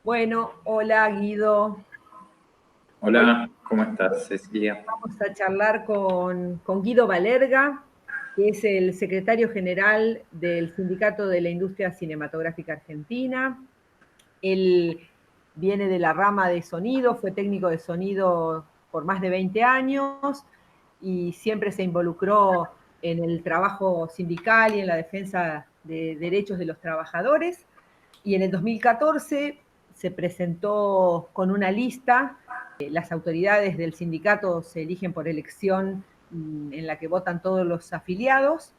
Bueno, hola Guido. Hoy Hola, ¿cómo estás, Cecilia? vamos a charlar con Guido Balerga, que es el secretario general del Sindicato de la Industria Cinematográfica Argentina. Él viene de la rama de sonido, fue técnico de sonido por más de 20 años y siempre se involucró en el trabajo sindical y en la defensa de derechos de los trabajadores. Y en el 2014 se presentó con una lista. Las autoridades del sindicato se eligen por elección en la que votan todos los afiliados.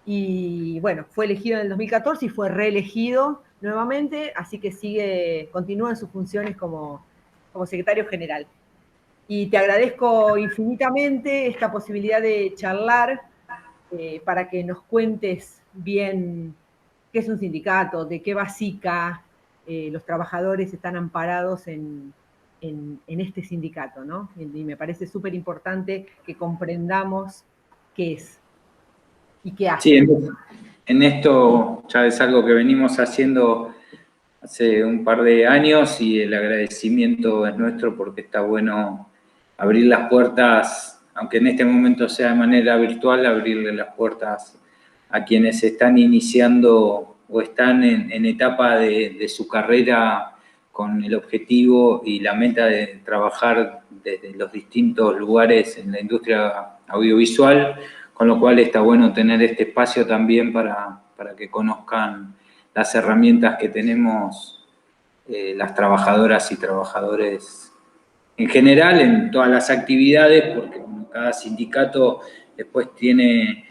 Y bueno, fue elegido en el 2014 y fue reelegido nuevamente, así que continúa en sus funciones como secretario general. Y te agradezco infinitamente esta posibilidad de charlar para que nos cuentes bien qué es un sindicato, de qué va SICA, los trabajadores están amparados en este sindicato, ¿no? Y me parece súper importante que comprendamos qué es y qué Sí, hace. en esto ya es algo que venimos haciendo hace un par de años y el agradecimiento es nuestro porque está bueno abrir las puertas, aunque en este momento sea de manera virtual, abrirle las puertas a quienes están iniciando o están en etapa de su carrera con el objetivo y la meta de trabajar desde los distintos lugares en la industria audiovisual, con lo cual está bueno tener este espacio también para que conozcan las herramientas que tenemos las trabajadoras y trabajadores en general en todas las actividades, porque cada sindicato después tiene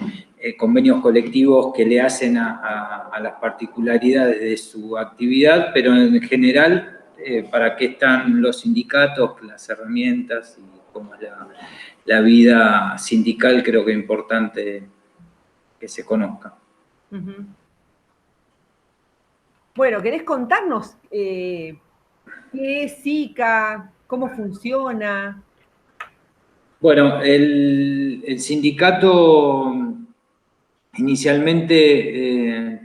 convenios colectivos que le hacen a las particularidades de su actividad, pero en general, para qué están los sindicatos, las herramientas y cómo es la vida sindical, creo que es importante que se conozca. Uh-huh. Bueno, ¿querés contarnos qué es SICA, cómo funciona? Bueno, el sindicato inicialmente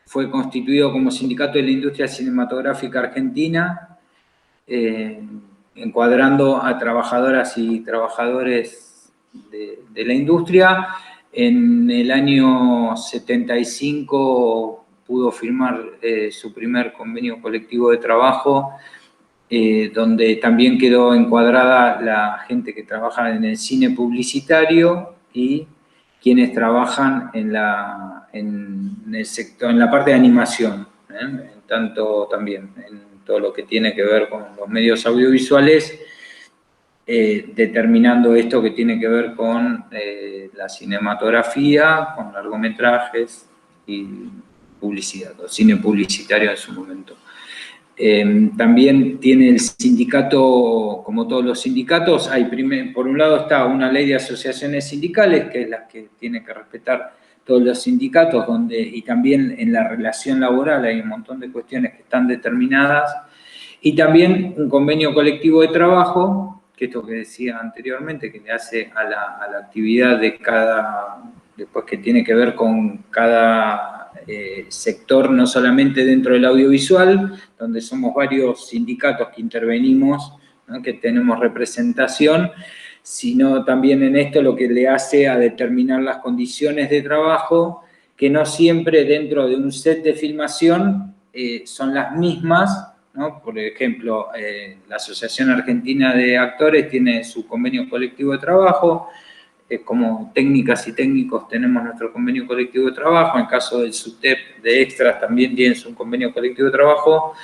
fue constituido como Sindicato de la Industria Cinematográfica Argentina, eh, encuadrando a trabajadoras y trabajadores de la industria. En el año 75 pudo firmar su primer convenio colectivo de trabajo, donde también quedó encuadrada la gente que trabaja en el cine publicitario y quienes trabajan en el sector, en la parte de animación, tanto también en todo lo que tiene que ver con los medios audiovisuales, determinando esto que tiene que ver con la cinematografía, con largometrajes y publicidad, o cine publicitario en su momento. También tiene el sindicato, como todos los sindicatos, por un lado está una ley de asociaciones sindicales, que es la que tiene que respetar todos los sindicatos, y también en la relación laboral hay un montón de cuestiones que están determinadas, y también un convenio colectivo de trabajo, que esto que decía anteriormente, que le hace a la actividad de después que tiene que ver con cada sector, no solamente dentro del audiovisual, donde somos varios sindicatos que intervenimos, ¿no?, que tenemos representación, sino también en esto lo que le hace a determinar las condiciones de trabajo, que no siempre dentro de un set de filmación son las mismas, ¿no? Por ejemplo, la Asociación Argentina de Actores tiene su convenio colectivo de trabajo, como técnicas y técnicos tenemos nuestro convenio colectivo de trabajo, en caso del SUTEP de extras también tienen su convenio colectivo de trabajo,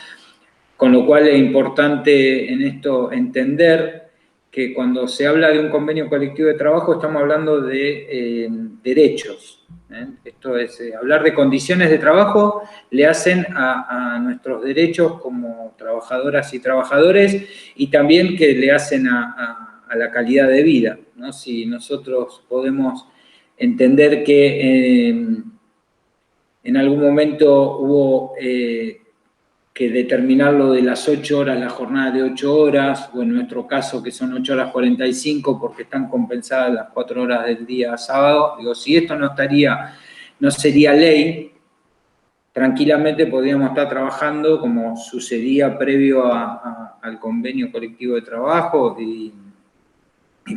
con lo cual es importante en esto entender que cuando se habla de un convenio colectivo de trabajo estamos hablando de derechos. Esto es, hablar de condiciones de trabajo le hacen a nuestros derechos como trabajadoras y trabajadores, y también que le hacen a la calidad de vida, ¿no? Si nosotros podemos entender que en algún momento hubo que determinarlo de las 8 horas, la jornada de 8 horas, o en nuestro caso que son 8 horas 45 porque están compensadas las 4 horas del día sábado. Digo, si esto no sería ley, tranquilamente podríamos estar trabajando como sucedía previo al convenio colectivo de trabajo y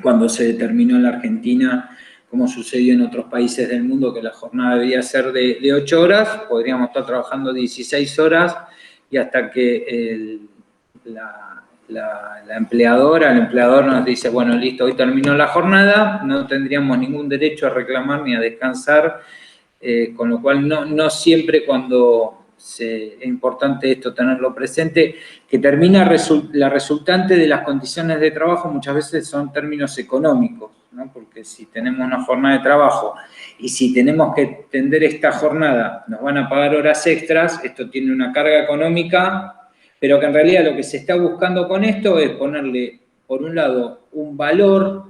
cuando se determinó en la Argentina, como sucedió en otros países del mundo, que la jornada debía ser de 8 horas, podríamos estar trabajando 16 horas y hasta que la empleadora, el empleador nos dice, bueno, listo, hoy terminó la jornada, no tendríamos ningún derecho a reclamar ni a descansar, con lo cual no siempre cuando es importante esto tenerlo presente, que termina la resultante de las condiciones de trabajo muchas veces son términos económicos, ¿no? Porque si tenemos una jornada de trabajo y si tenemos que extender esta jornada, nos van a pagar horas extras, esto tiene una carga económica, pero que en realidad lo que se está buscando con esto es ponerle, por un lado, un valor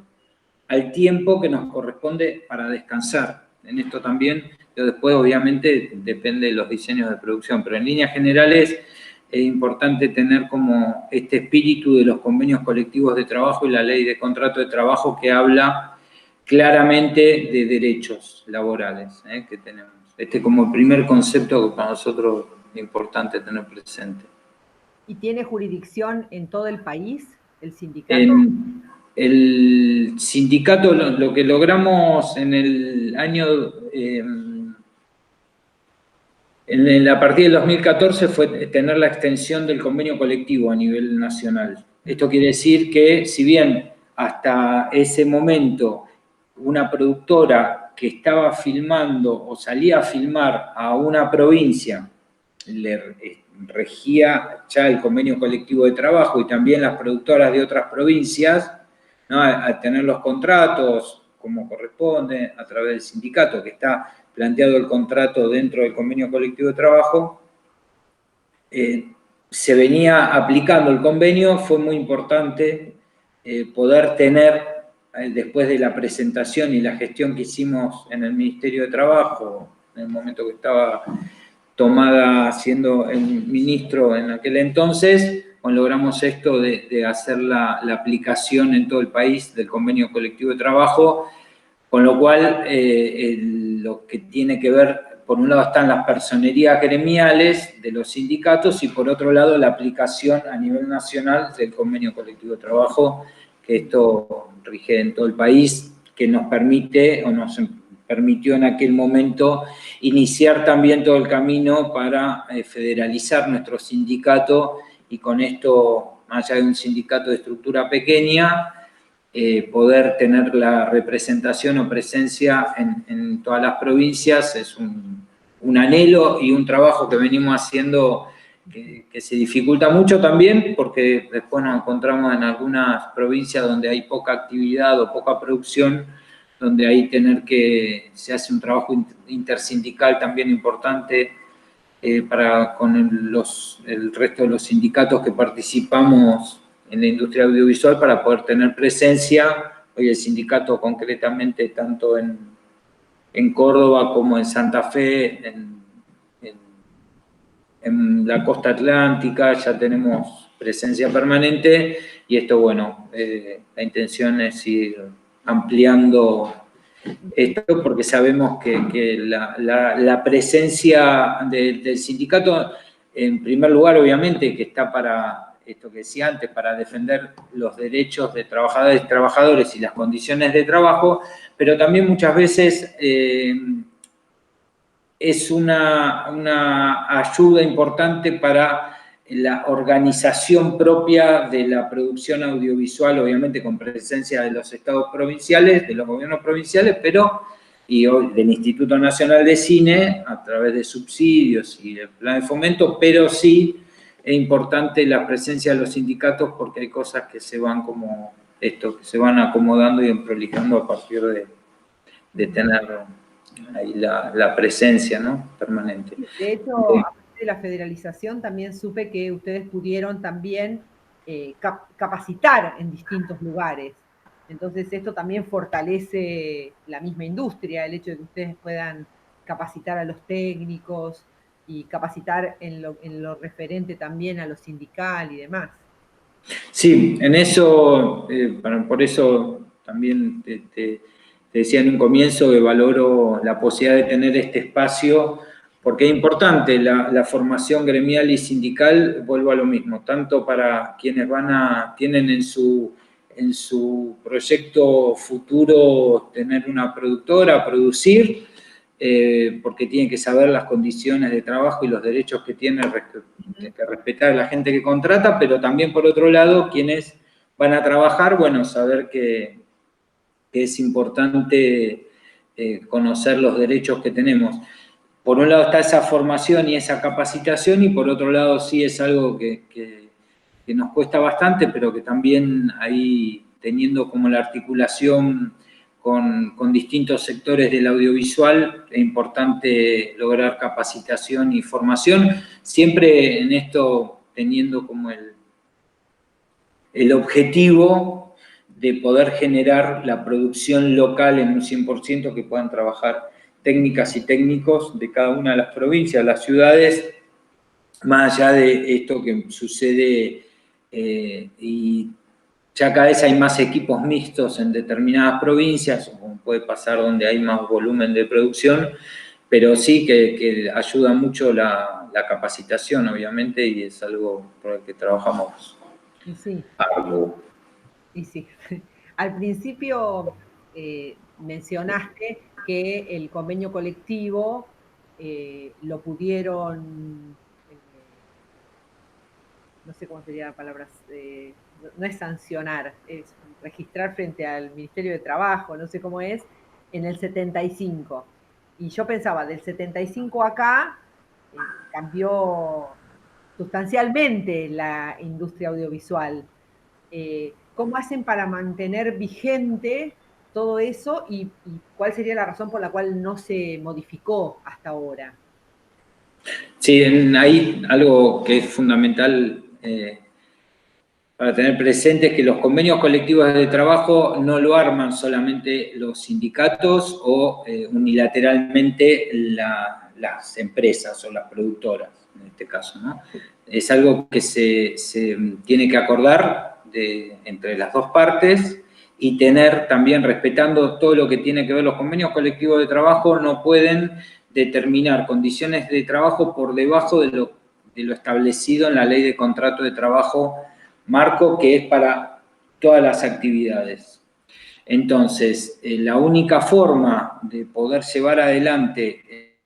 al tiempo que nos corresponde para descansar. En esto también, pero después obviamente depende de los diseños de producción, pero en líneas generales es importante tener como este espíritu de los convenios colectivos de trabajo y la ley de contrato de trabajo que habla claramente de derechos laborales que tenemos. Este es como el primer concepto que para nosotros es importante tener presente. ¿Y tiene jurisdicción en todo el país, el sindicato? El sindicato, lo que logramos en el año, a partir del 2014 fue tener la extensión del convenio colectivo a nivel nacional. Esto quiere decir que, si bien hasta ese momento una productora que estaba filmando o salía a filmar a una provincia, le regía ya el convenio colectivo de trabajo y también las productoras de otras provincias, ¿no? Al tener los contratos como corresponde, a través del sindicato, que está planteado el contrato dentro del convenio colectivo de trabajo, se venía aplicando el convenio, fue muy importante poder tener, después de la presentación y la gestión que hicimos en el Ministerio de Trabajo, en el momento que estaba Tomada siendo el ministro en aquel entonces, logramos esto de hacer la aplicación en todo el país del convenio colectivo de trabajo, con lo cual lo que tiene que ver, por un lado están las personerías gremiales de los sindicatos y por otro lado la aplicación a nivel nacional del convenio colectivo de trabajo, que esto rige en todo el país, que nos permite o nos permitió en aquel momento iniciar también todo el camino para federalizar nuestro sindicato y con esto, más allá de un sindicato de estructura pequeña, poder tener la representación o presencia en todas las provincias es un anhelo y un trabajo que venimos haciendo que se dificulta mucho también porque después nos encontramos en algunas provincias donde hay poca actividad o poca producción, donde ahí se hace un trabajo intersindical también importante con el resto de los sindicatos que participamos en la industria audiovisual para poder tener presencia. Hoy el sindicato concretamente tanto en Córdoba como en Santa Fe, en la costa atlántica ya tenemos presencia permanente y esto, bueno, la intención es ir ampliando esto porque sabemos que la presencia del sindicato, en primer lugar, obviamente, que está para esto que decía antes, para defender los derechos de trabajadoras y trabajadores y las condiciones de trabajo, pero también muchas veces es una ayuda importante para la organización propia de la producción audiovisual, obviamente con presencia de los estados provinciales, de los gobiernos provinciales, y hoy del Instituto Nacional de Cine, a través de subsidios y el plan de fomento, pero sí es importante la presencia de los sindicatos porque hay cosas que se van como esto, que se van acomodando y prolijando a partir de tener ahí la presencia, ¿no? Permanente. De hecho, a partir de la federalización también supe que ustedes pudieron también capacitar en distintos lugares. Entonces esto también fortalece la misma industria, el hecho de que ustedes puedan capacitar a los técnicos y capacitar en lo referente también a lo sindical y demás. Sí, en eso, por eso también te decía en un comienzo que valoro la posibilidad de tener este espacio, porque es importante la formación gremial y sindical, vuelvo a lo mismo, tanto para quienes tienen en su proyecto futuro tener una productora, producir, porque tienen que saber las condiciones de trabajo y los derechos que tiene que respetar la gente que contrata, pero también por otro lado, quienes van a trabajar, bueno, saber que es importante conocer los derechos que tenemos. Por un lado está esa formación y esa capacitación, y por otro lado sí es algo que nos cuesta bastante, pero que también ahí, teniendo como la articulación con distintos sectores del audiovisual, es importante lograr capacitación y formación, siempre en esto teniendo como el objetivo de poder generar la producción local en un 100%, que puedan trabajar técnicas y técnicos de cada una de las provincias, las ciudades, más allá de esto que sucede y ya cada vez hay más equipos mixtos en determinadas provincias, como puede pasar donde hay más volumen de producción, pero sí que ayuda mucho la capacitación, obviamente, y es algo por el que trabajamos. Y sí, Arduo. y sí. Al principio mencionaste que el convenio colectivo lo pudieron, no sé cómo sería la palabra, no es sancionar, es registrar frente al Ministerio de Trabajo, no sé cómo es, en el 75. Y yo pensaba, del 75 acá cambió sustancialmente la industria audiovisual. ¿Cómo hacen para mantener vigente todo eso y cuál sería la razón por la cual no se modificó hasta ahora? Sí, ahí algo que es fundamental para tener presente es que los convenios colectivos de trabajo no lo arman solamente los sindicatos o unilateralmente las empresas o las productoras, en este caso, ¿no? Es algo que se tiene que acordar entre las dos partes y tener también, respetando todo lo que tiene que ver los convenios colectivos de trabajo, no pueden determinar condiciones de trabajo por debajo de lo establecido en la ley de contrato de trabajo marco, que es para todas las actividades. Entonces, la única forma de poder llevar adelante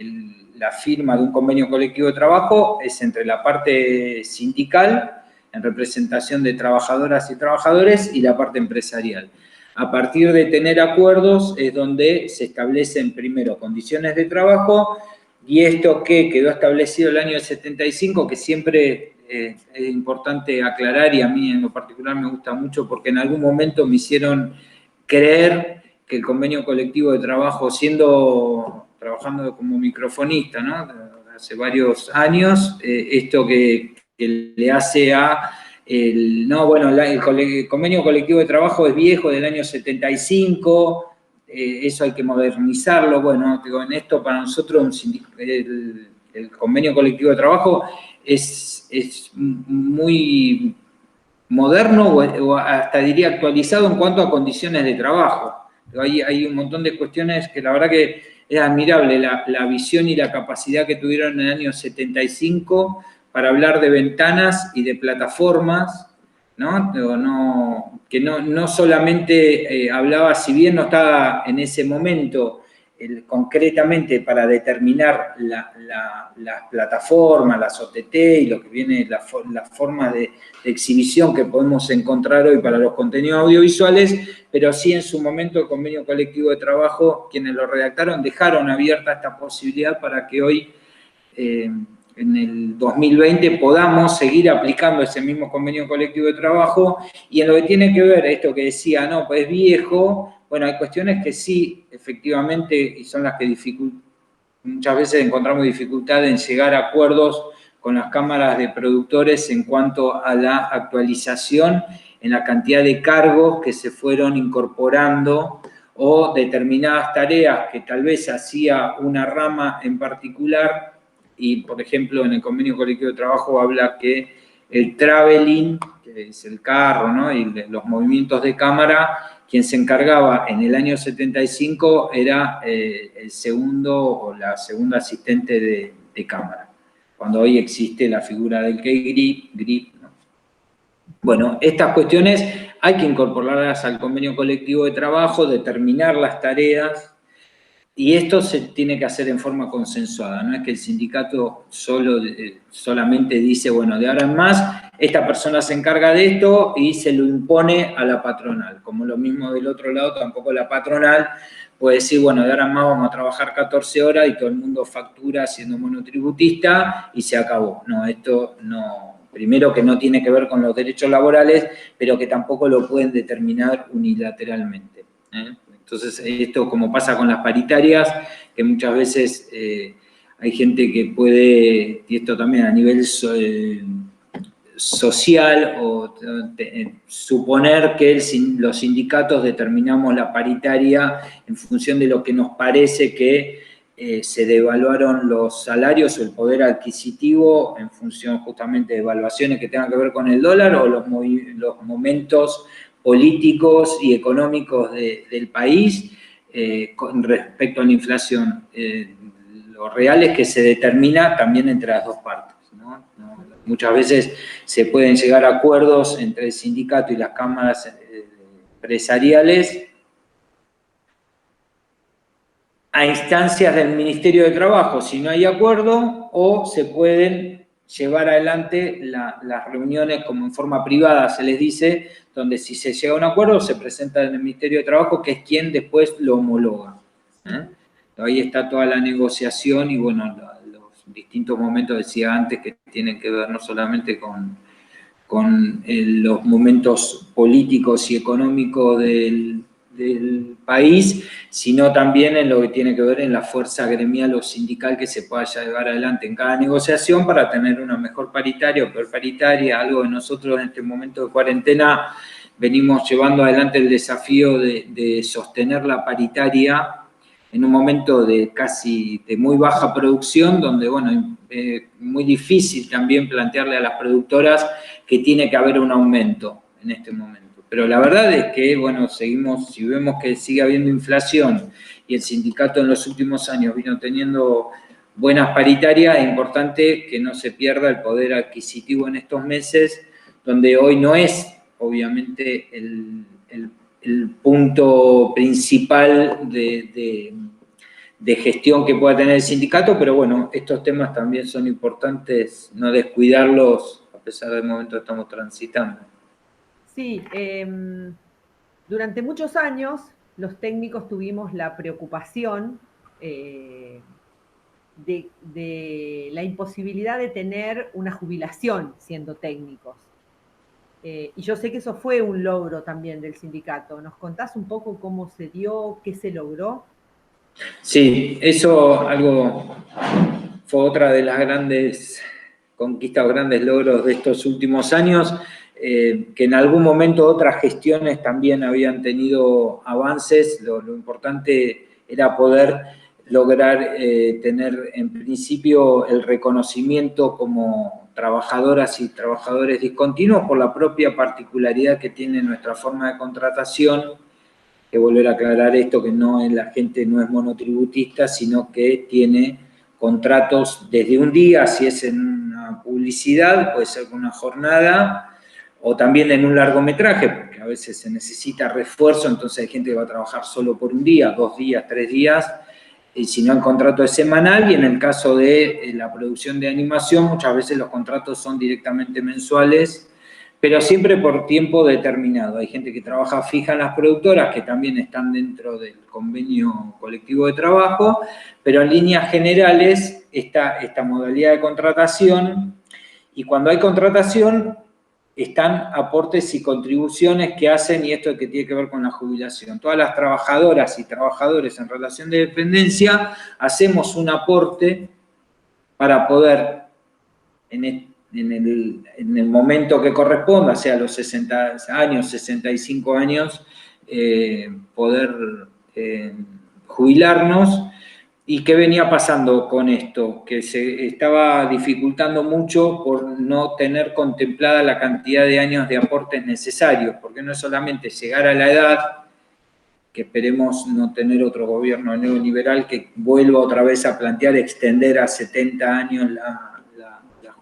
la firma de un convenio colectivo de trabajo es entre la parte sindical, en representación de trabajadoras y trabajadores, y la parte empresarial. A partir de tener acuerdos es donde se establecen primero condiciones de trabajo, y esto que quedó establecido el año 75, que siempre es importante aclarar, y a mí en lo particular me gusta mucho porque en algún momento me hicieron creer que el convenio colectivo de trabajo, trabajando como microfonista, ¿no? Hace varios años, esto que le hace el convenio colectivo de trabajo es viejo, del año 75, eso hay que modernizarlo. Bueno, digo, en esto para nosotros el convenio colectivo de trabajo es muy moderno o hasta diría actualizado en cuanto a condiciones de trabajo. Hay un montón de cuestiones que la verdad que es admirable la visión y la capacidad que tuvieron en el año 75 para hablar de ventanas y de plataformas, ¿no? Que no solamente hablaba, si bien no estaba en ese momento concretamente para determinar las plataformas, las OTT y lo que viene, las formas de exhibición que podemos encontrar hoy para los contenidos audiovisuales, pero sí en su momento el convenio colectivo de trabajo, quienes lo redactaron, dejaron abierta esta posibilidad para que hoy, en el 2020, podamos seguir aplicando ese mismo convenio colectivo de trabajo. Y en lo que tiene que ver esto que decía, no, pues es viejo. Bueno, hay cuestiones que sí, efectivamente, y son las que muchas veces encontramos dificultad en llegar a acuerdos con las cámaras de productores en cuanto a la actualización en la cantidad de cargos que se fueron incorporando o determinadas tareas que tal vez hacía una rama en particular. Y, por ejemplo, en el convenio colectivo de trabajo habla que el traveling, que es el carro, ¿no? Y los movimientos de cámara, quien se encargaba en el año 75 era el segundo o la segunda asistente de cámara, cuando hoy existe la figura del GRIP, ¿no? Bueno, estas cuestiones hay que incorporarlas al convenio colectivo de trabajo, determinar las tareas, y esto se tiene que hacer en forma consensuada, no es que el sindicato solamente dice, bueno, de ahora en más, esta persona se encarga de esto y se lo impone a la patronal. Como lo mismo del otro lado, tampoco la patronal puede decir, bueno, de ahora en más vamos a trabajar 14 horas y todo el mundo factura siendo monotributista y se acabó. No, esto no, primero que no tiene que ver con los derechos laborales, pero que tampoco lo pueden determinar unilateralmente, ¿eh? Entonces, esto como pasa con las paritarias, que muchas veces hay gente que puede, y esto también a nivel social, o suponer que los sindicatos determinamos la paritaria en función de lo que nos parece que se devaluaron los salarios o el poder adquisitivo en función justamente de evaluaciones que tengan que ver con el dólar o los momentos políticos y económicos del país con respecto a la inflación. Lo real es que se determina también entre las dos partes, ¿no? Muchas veces se pueden llegar a acuerdos entre el sindicato y las cámaras empresariales a instancias del Ministerio de Trabajo si no hay acuerdo, o se pueden llevar adelante las reuniones como en forma privada, se les dice, donde si se llega a un acuerdo se presenta en el Ministerio de Trabajo, que es quien después lo homologa, ¿eh? Ahí está toda la negociación y bueno, los distintos momentos, decía antes, que tienen que ver no solamente con los momentos políticos y económicos del país, sino también en lo que tiene que ver en la fuerza gremial o sindical que se pueda llevar adelante en cada negociación para tener una mejor paritaria o peor paritaria. Algo que nosotros en este momento de cuarentena venimos llevando adelante el desafío de sostener la paritaria en un momento de muy baja producción, donde, bueno, muy difícil también plantearle a las productoras que tiene que haber un aumento en este momento. Pero la verdad es que, bueno, seguimos, si vemos que sigue habiendo inflación y el sindicato en los últimos años vino teniendo buenas paritarias, es importante que no se pierda el poder adquisitivo en estos meses, donde hoy no es, obviamente, el punto principal de gestión que pueda tener el sindicato, pero bueno, estos temas también son importantes, no descuidarlos a pesar del momento que estamos transitando. Sí, durante muchos años los técnicos tuvimos la preocupación de la imposibilidad de tener una jubilación siendo técnicos. Y yo sé que eso fue un logro también del sindicato. ¿Nos contás un poco cómo se dio, qué se logró? Sí, eso fue otra de las grandes conquistas o grandes logros de estos últimos años, que en algún momento otras gestiones también habían tenido avances. Lo importante era poder lograr tener en principio el reconocimiento como trabajadoras y trabajadores discontinuos por la propia particularidad que tiene nuestra forma de contratación. Que volver a aclarar esto, que la gente no es monotributista, sino que tiene contratos desde un día, si es en una publicidad, puede ser con una jornada, o también en un largometraje, porque a veces se necesita refuerzo, entonces hay gente que va a trabajar solo por un día, 2 días, 3 días, y si no el contrato es semanal, y en el caso de la producción de animación, muchas veces los contratos son directamente mensuales, pero siempre por tiempo determinado. Hay gente que trabaja fija en las productoras, que también están dentro del convenio colectivo de trabajo, pero en líneas generales está esta modalidad de contratación, y cuando hay contratación están aportes y contribuciones que hacen, y esto que tiene que ver con la jubilación. Todas las trabajadoras y trabajadores en relación de dependencia hacemos un aporte para poder, en el momento que corresponda, sea los 60 años, 65 años, poder jubilarnos. ¿Y qué venía pasando con esto? Que se estaba dificultando mucho por no tener contemplada la cantidad de años de aportes necesarios, porque no es solamente llegar a la edad que esperemos no tener otro gobierno neoliberal que vuelva otra vez a plantear extender a 70 años la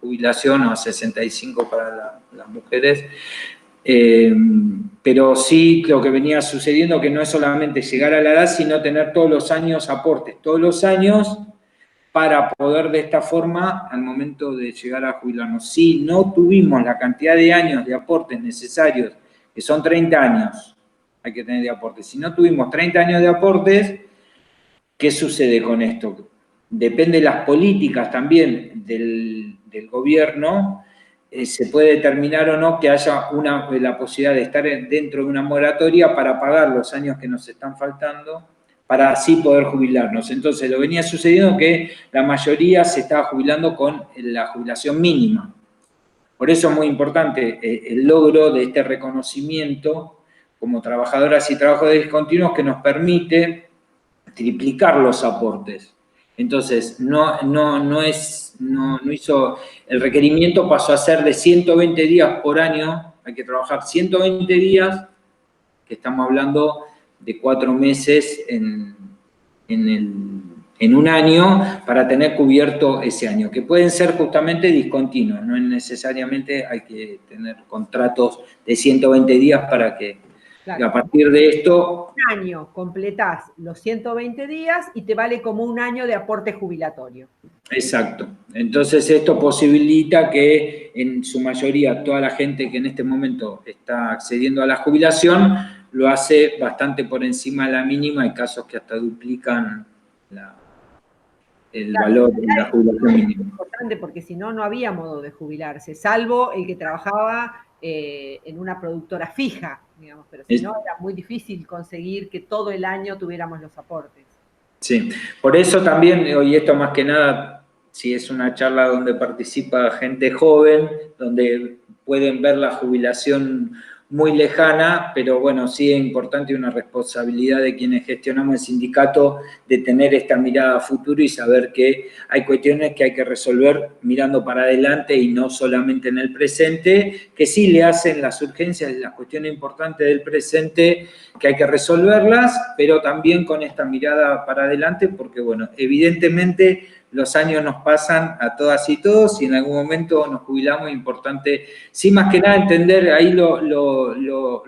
jubilación o a 65 para las mujeres. Pero sí lo que venía sucediendo que no es solamente llegar a la edad, sino tener todos los años aportes, todos los años para poder de esta forma, al momento de llegar a jubilarnos. Si no tuvimos la cantidad de años de aportes necesarios, que son 30 años, hay que tener de aportes. Si no tuvimos 30 años de aportes, ¿qué sucede con esto? Depende de las políticas también del gobierno, se puede determinar o no que haya la posibilidad de estar dentro de una moratoria para pagar los años que nos están faltando, para así poder jubilarnos. Entonces, lo venía sucediendo que la mayoría se estaba jubilando con la jubilación mínima. Por eso es muy importante el logro de este reconocimiento como trabajadoras y trabajadores discontinuos que nos permite triplicar los aportes. Entonces, el requerimiento pasó a ser de 120 días por año, hay que trabajar 120 días, que estamos hablando de 4 meses en un año para tener cubierto ese año, que pueden ser justamente discontinuos, no necesariamente hay que tener contratos de 120 días para que, claro, a partir de esto... Un año completás los 120 días y te vale como un año de aporte jubilatorio. Exacto. Entonces esto posibilita que en su mayoría toda la gente que en este momento está accediendo a la jubilación lo hace bastante por encima de la mínima, hay casos que hasta duplican el valor de la jubilación mínima. Es importante porque si no, no había modo de jubilarse, salvo el que trabajaba en una productora fija, digamos, pero si no era muy difícil conseguir que todo el año tuviéramos los aportes. Sí, por eso también, y esto más que nada, si es una charla donde participa gente joven, donde pueden ver la jubilación muy lejana, pero bueno, sí es importante y una responsabilidad de quienes gestionamos el sindicato de tener esta mirada a futuro y saber que hay cuestiones que hay que resolver mirando para adelante y no solamente en el presente, que sí le hacen las urgencias y las cuestiones importantes del presente que hay que resolverlas, pero también con esta mirada para adelante, porque bueno, evidentemente los años nos pasan a todas y todos y en algún momento nos jubilamos, es importante, sí, más que nada entender ahí lo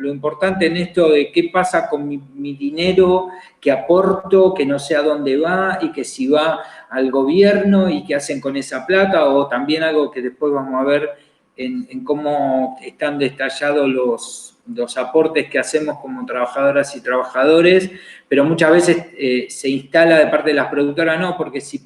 importante en esto de qué pasa con mi dinero que aporto, que no sé a dónde va y que si va al gobierno y qué hacen con esa plata, o también algo que después vamos a ver en cómo están detallados los aportes que hacemos como trabajadoras y trabajadores, pero muchas veces se instala de parte de las productoras, no, porque si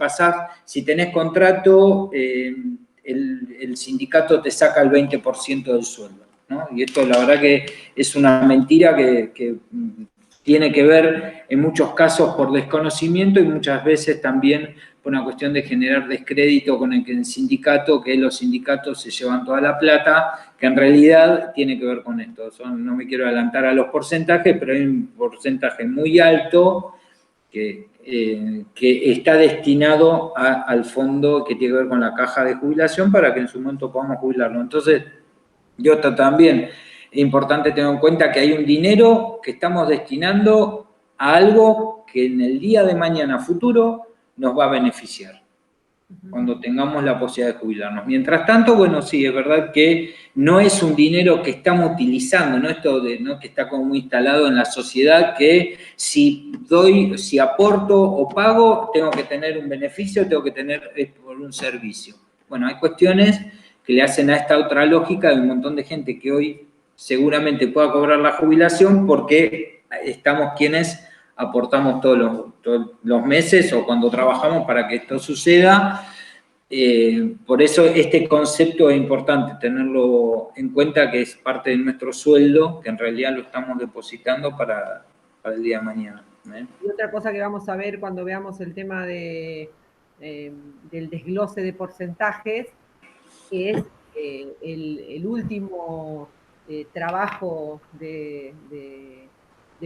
tenés contrato, el sindicato te saca el 20% del sueldo, ¿no? Y esto la verdad que es una mentira que tiene que ver en muchos casos por desconocimiento y muchas veces también por una cuestión de generar descrédito con el sindicato, que los sindicatos se llevan toda la plata, que en realidad tiene que ver con esto. No me quiero adelantar a los porcentajes, pero hay un porcentaje muy alto que está destinado al fondo que tiene que ver con la caja de jubilación para que en su momento podamos jubilarlo. Entonces, yo también es importante tener en cuenta que hay un dinero que estamos destinando a algo que en el día de mañana futuro nos va a beneficiar cuando tengamos la posibilidad de jubilarnos. Mientras tanto, bueno, sí, es verdad que no es un dinero que estamos utilizando, ¿no? Esto ¿no? que está como muy instalado en la sociedad, que si aporto o pago, tengo que tener un beneficio, tengo que tener por un servicio. Bueno, hay cuestiones que le hacen a esta otra lógica de un montón de gente que hoy seguramente pueda cobrar la jubilación porque estamos quienes aportamos todos los meses o cuando trabajamos para que esto suceda. Por eso este concepto es importante tenerlo en cuenta, que es parte de nuestro sueldo, que en realidad lo estamos depositando para el día de mañana. Y otra cosa que vamos a ver cuando veamos el tema del desglose de porcentajes es el último trabajo de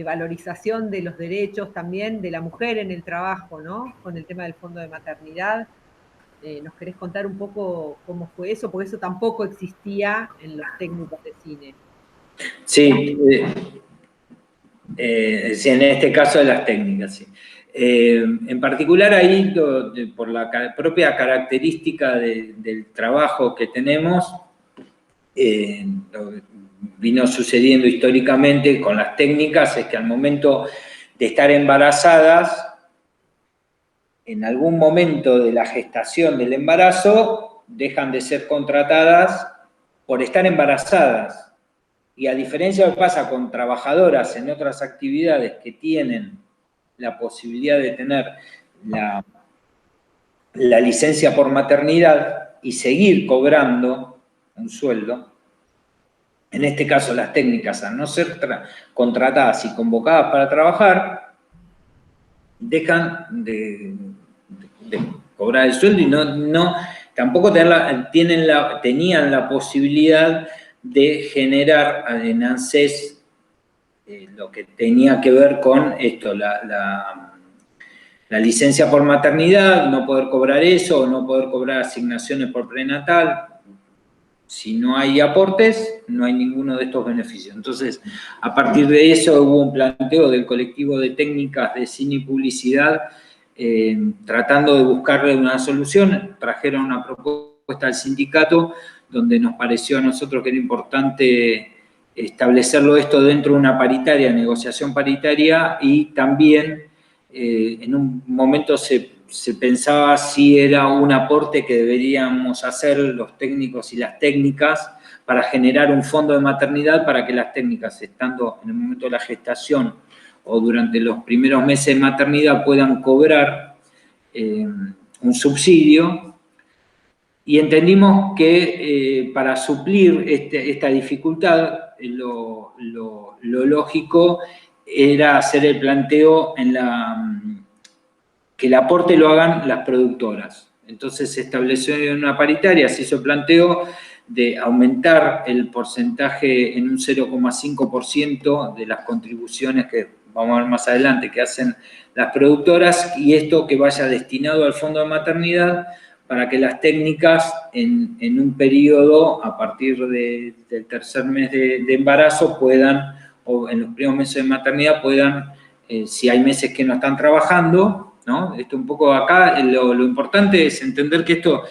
valorización de los derechos también de la mujer en el trabajo, ¿no? Con el tema del fondo de maternidad. ¿Nos querés contar un poco cómo fue eso? Porque eso tampoco existía en los técnicos de cine. Sí, En este caso de las técnicas, sí. En particular ahí, por la propia característica del trabajo que tenemos, vino sucediendo históricamente con las técnicas, es que al momento de estar embarazadas, en algún momento de la gestación del embarazo, dejan de ser contratadas por estar embarazadas. Y a diferencia de lo que pasa con trabajadoras en otras actividades que tienen la posibilidad de tener la licencia por maternidad y seguir cobrando un sueldo, en este caso las técnicas, al no ser contratadas y convocadas para trabajar, dejan de cobrar el sueldo y tampoco tenían la posibilidad de generar en ANSES lo que tenía que ver con esto, la licencia por maternidad, no poder cobrar eso, o no poder cobrar asignaciones por prenatal. Si no hay aportes, no hay ninguno de estos beneficios. Entonces, a partir de eso hubo un planteo del colectivo de técnicas de cine y publicidad, tratando de buscarle una solución. Trajeron una propuesta al sindicato, donde nos pareció a nosotros que era importante establecerlo esto dentro de una paritaria, negociación paritaria, y también en un momento se pensaba si era un aporte que deberíamos hacer los técnicos y las técnicas para generar un fondo de maternidad para que las técnicas, estando en el momento de la gestación o durante los primeros meses de maternidad, puedan cobrar un subsidio. Y entendimos que para suplir esta dificultad, lo lógico era hacer el planteo que el aporte lo hagan las productoras. Entonces se estableció en una paritaria, se hizo el planteo de aumentar el porcentaje en un 0,5% de las contribuciones que vamos a ver más adelante que hacen las productoras, y esto que vaya destinado al fondo de maternidad para que las técnicas en un periodo, a partir del tercer mes de embarazo, puedan, o en los primeros meses de maternidad, puedan, si hay meses que no están trabajando, ¿no? Esto un poco acá, lo importante es entender que esto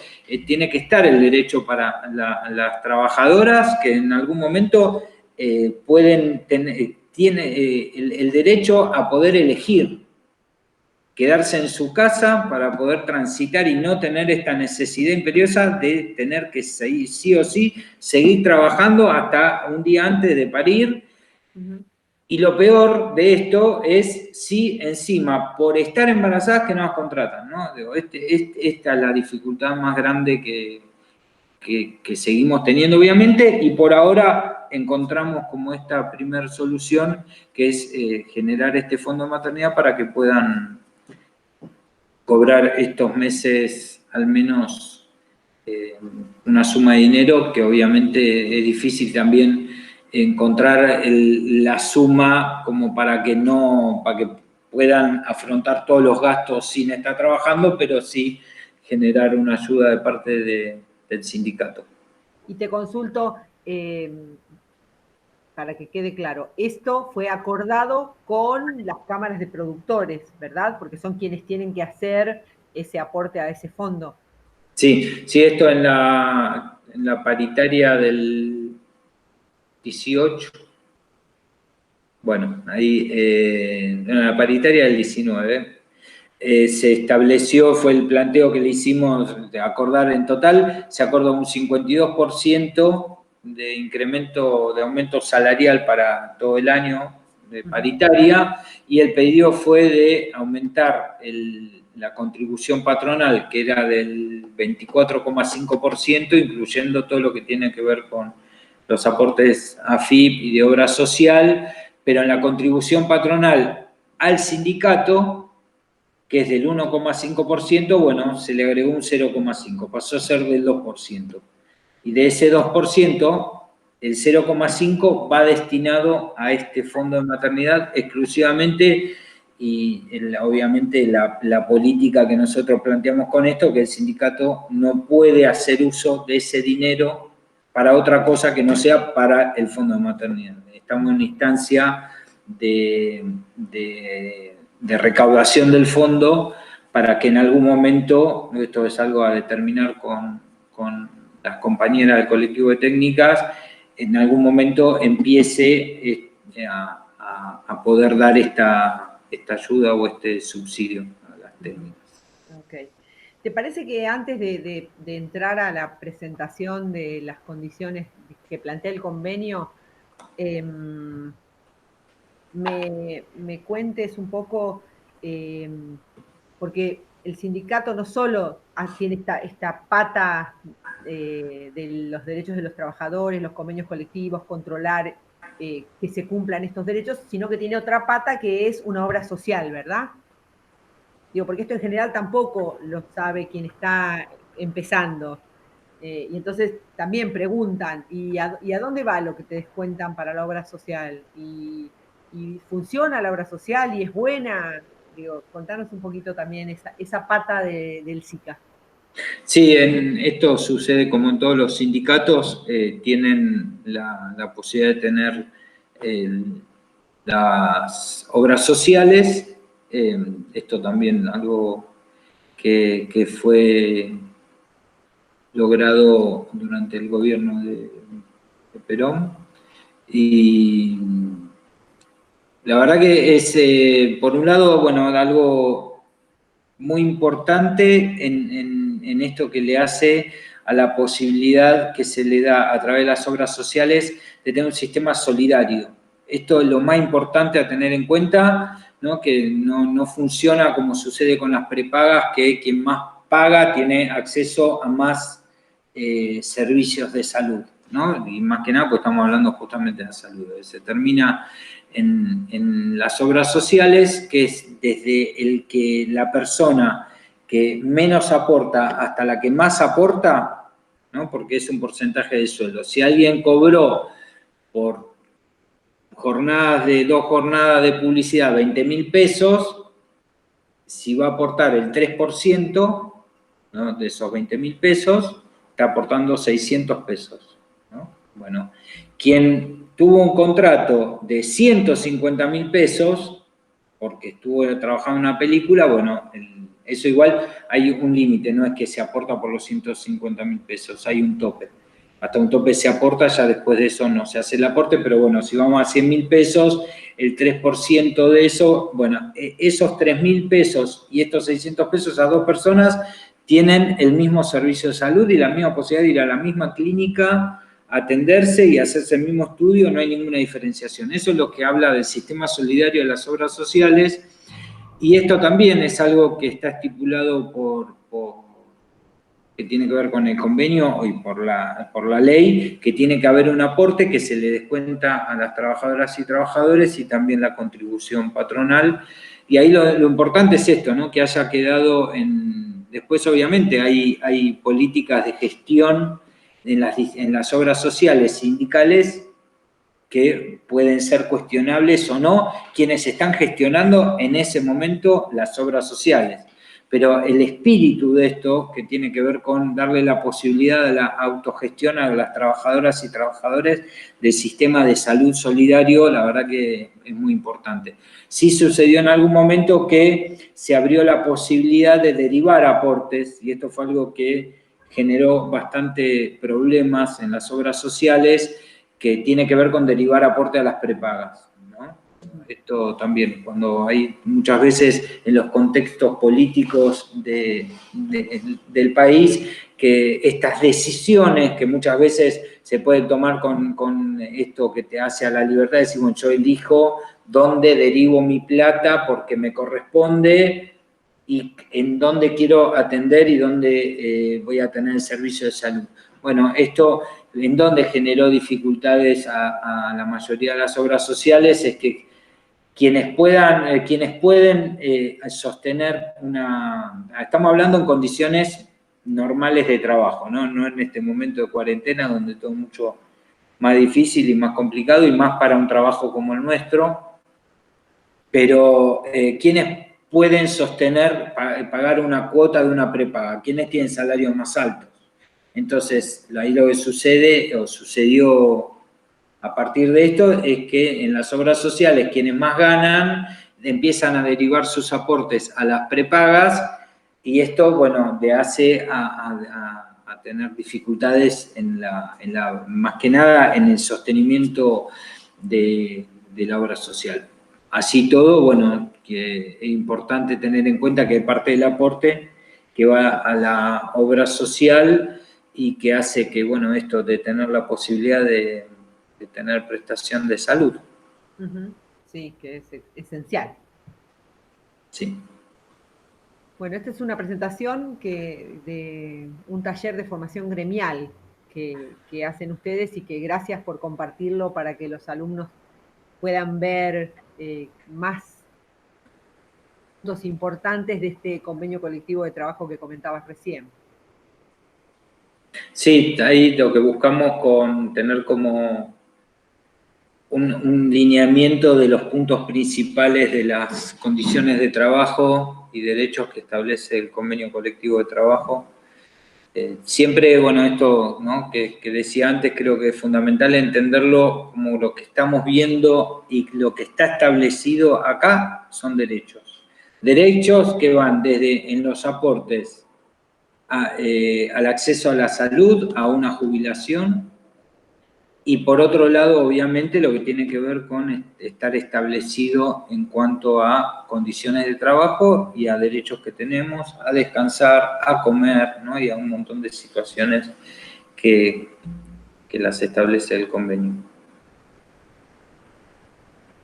tiene que estar el derecho para las trabajadoras, que en algún momento pueden tener, el derecho a poder elegir, quedarse en su casa para poder transitar y no tener esta necesidad imperiosa de tener que seguir, sí o sí, seguir trabajando hasta un día antes de parir. Y lo peor de esto es si encima, por estar embarazadas, que no las contratan, ¿no? Esta es la dificultad más grande que seguimos teniendo, obviamente, y por ahora encontramos como esta primera solución, que es generar este fondo de maternidad para que puedan cobrar estos meses al menos una suma de dinero, que obviamente es difícil también encontrar la suma como para que puedan afrontar todos los gastos sin estar trabajando, pero sí generar una ayuda de parte del sindicato. Y te consulto, para que quede claro, esto fue acordado con las cámaras de productores, ¿verdad? Porque son quienes tienen que hacer ese aporte a ese fondo. Sí, esto en la paritaria del 18, bueno, ahí en la paritaria del 19, se estableció, fue el planteo que le hicimos de acordar en total, se acordó un 52% de incremento, de aumento salarial para todo el año de paritaria, y el pedido fue de aumentar la contribución patronal, que era del 24,5%, incluyendo todo lo que tiene que ver con los aportes AFIP y de obra social, pero en la contribución patronal al sindicato, que es del 1,5%, bueno, se le agregó un 0,5%, pasó a ser del 2%. Y de ese 2%, el 0,5% va destinado a este fondo de maternidad exclusivamente, y obviamente la política que nosotros planteamos con esto, que el sindicato no puede hacer uso de ese dinero para otra cosa que no sea para el fondo de maternidad. Estamos en una instancia de recaudación del fondo para que en algún momento, esto es algo a determinar con las compañeras del colectivo de técnicas, en algún momento empiece a poder dar esta ayuda o este subsidio a las técnicas. Okay. ¿Te parece que antes de entrar a la presentación de las condiciones que plantea el convenio, me cuentes un poco, porque el sindicato no solo tiene esta pata de los derechos de los trabajadores, los convenios colectivos, controlar que se cumplan estos derechos, sino que tiene otra pata que es una obra social, ¿verdad? Digo, porque esto en general tampoco lo sabe quien está empezando. Y entonces también preguntan, ¿y a dónde va lo que te descuentan para la obra social? ¿Y funciona la obra social y es buena? Digo, contanos un poquito también esa pata del SICA. Sí, esto sucede como en todos los sindicatos, tienen la posibilidad de tener las obras sociales, esto también algo que fue logrado durante el gobierno de Perón, y la verdad que es, por un lado, bueno, algo muy importante en esto que le hace a la posibilidad que se le da a través de las obras sociales de tener un sistema solidario. Esto es lo más importante a tener en cuenta, ¿no? Que no funciona como sucede con las prepagas, que quien más paga tiene acceso a más servicios de salud, ¿no? Y más que nada, pues estamos hablando justamente de la salud. Se termina en las obras sociales, que es desde el que la persona que menos aporta hasta la que más aporta, ¿no? Porque es un porcentaje de sueldo. Si alguien cobró por dos jornadas de publicidad 20.000 pesos, si va a aportar el 3%, ¿no? De esos 20.000 pesos, está aportando 600 pesos, ¿no? Bueno, quien tuvo un contrato de 150.000 pesos, porque estuvo trabajando en una película, bueno, eso igual hay un límite, no es que se aporta por los 150.000 pesos, hay un tope. Hasta un tope se aporta, ya después de eso no se hace el aporte, pero bueno, si vamos a 100.000 pesos, el 3% de eso, bueno, esos 3.000 pesos y estos 600 pesos a dos personas tienen el mismo servicio de salud y la misma posibilidad de ir a la misma clínica, atenderse y hacerse el mismo estudio, no hay ninguna diferenciación. Eso es lo que habla del sistema solidario de las obras sociales, y esto también es algo que está estipulado que tiene que ver con el convenio y por la ley, que tiene que haber un aporte que se le descuenta a las trabajadoras y trabajadores y también la contribución patronal. Y ahí lo importante es esto, ¿no? Que haya quedado Después, obviamente, hay políticas de gestión en las obras sociales sindicales que pueden ser cuestionables o no, quienes están gestionando en ese momento las obras sociales. Pero el espíritu de esto, que tiene que ver con darle la posibilidad de la autogestión a las trabajadoras y trabajadores del sistema de salud solidario, la verdad que es muy importante. Sí sucedió en algún momento que se abrió la posibilidad de derivar aportes, y esto fue algo que generó bastante problemas en las obras sociales, que tiene que ver con derivar aporte a las prepagas, ¿no? Esto también, cuando hay muchas veces en los contextos políticos del país, que estas decisiones que muchas veces se pueden tomar con esto que te hace a la libertad, de decir, bueno, yo elijo dónde derivo mi plata porque me corresponde y en dónde quiero atender y dónde voy a tener el servicio de salud. Bueno, esto en donde generó dificultades a la mayoría de las obras sociales es que quienes pueden sostener estamos hablando en condiciones normales de trabajo, ¿no? No en este momento de cuarentena donde todo es mucho más difícil y más complicado y más para un trabajo como el nuestro, pero quienes pueden sostener, pagar una cuota de una prepaga, quienes tienen salarios más altos. Entonces, ahí lo que sucede, o sucedió a partir de esto es que en las obras sociales quienes más ganan empiezan a derivar sus aportes a las prepagas y esto, bueno, le hace a tener dificultades más que nada en el sostenimiento de la obra social. Así todo, bueno, que es importante tener en cuenta que parte del aporte que va a la obra social y que hace que, bueno, esto de tener la posibilidad de tener prestación de salud. Sí, que es esencial. Sí. Bueno, esta es una presentación de un taller de formación gremial que hacen ustedes y que gracias por compartirlo para que los alumnos puedan ver más puntos importantes de este convenio colectivo de trabajo que comentabas recién. Sí, ahí lo que buscamos con tener como un lineamiento de los puntos principales de las condiciones de trabajo y derechos que establece el convenio colectivo de trabajo. Siempre, bueno, esto, ¿no?, que decía antes, creo que es fundamental entenderlo como lo que estamos viendo y lo que está establecido acá son derechos. Derechos que van desde en los aportes al acceso a la salud, a una jubilación, y por otro lado, obviamente, lo que tiene que ver con estar establecido en cuanto a condiciones de trabajo y a derechos que tenemos, a descansar, a comer, ¿no?, y a un montón de situaciones que las establece el convenio.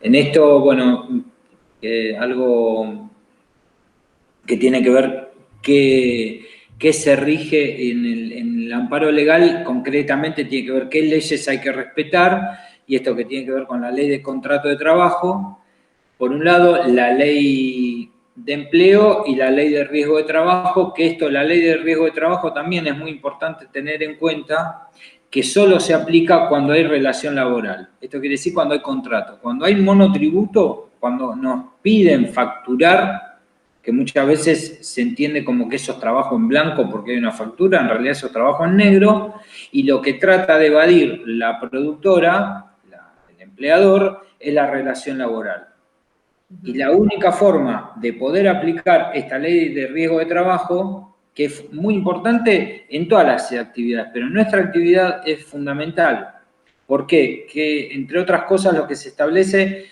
En esto, bueno, algo que tiene que ver qué se rige en el amparo legal, concretamente tiene que ver qué leyes hay que respetar, y esto que tiene que ver con la ley de contrato de trabajo, por un lado, la ley de empleo y la ley de riesgo de trabajo, que esto, la ley de riesgo de trabajo también es muy importante tener en cuenta que solo se aplica cuando hay relación laboral. Esto quiere decir cuando hay contrato. Cuando hay monotributo, cuando nos piden facturar, que muchas veces se entiende como que eso es trabajo en blanco porque hay una factura, en realidad eso es trabajo en negro, y lo que trata de evadir la productora, el empleador, es la relación laboral. Y la única forma de poder aplicar esta ley de riesgo de trabajo, que es muy importante en todas las actividades, pero en nuestra actividad es fundamental. ¿Por qué? Que, entre otras cosas, lo que se establece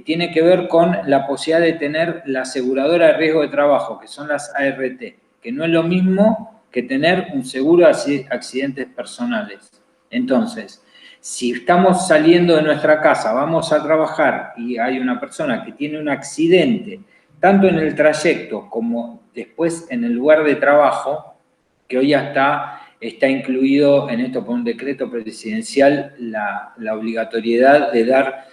tiene que ver con la posibilidad de tener la aseguradora de riesgo de trabajo, que son las ART, que no es lo mismo que tener un seguro de accidentes personales. Entonces, si estamos saliendo de nuestra casa, vamos a trabajar y hay una persona que tiene un accidente, tanto en el trayecto como después en el lugar de trabajo, que hoy ya está incluido en esto por un decreto presidencial la obligatoriedad de dar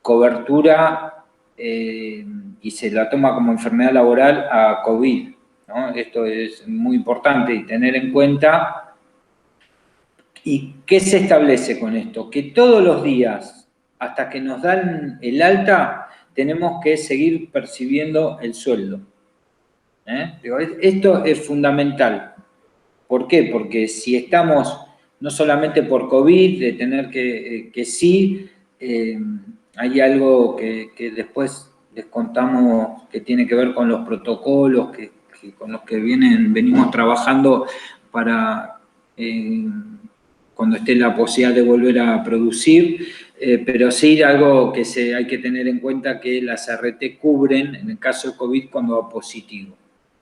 cobertura y se la toma como enfermedad laboral a COVID, ¿no? Esto es muy importante y tener en cuenta. ¿Y qué se establece con esto? Que todos los días, hasta que nos dan el alta, tenemos que seguir percibiendo el sueldo. Esto es fundamental. ¿Por qué? Porque si estamos, no solamente por COVID, de tener que sí, hay algo que después les contamos que tiene que ver con los protocolos con los que venimos trabajando para cuando esté la posibilidad de volver a producir, pero sí algo que hay que tener en cuenta que las RT cubren en el caso de COVID cuando va positivo.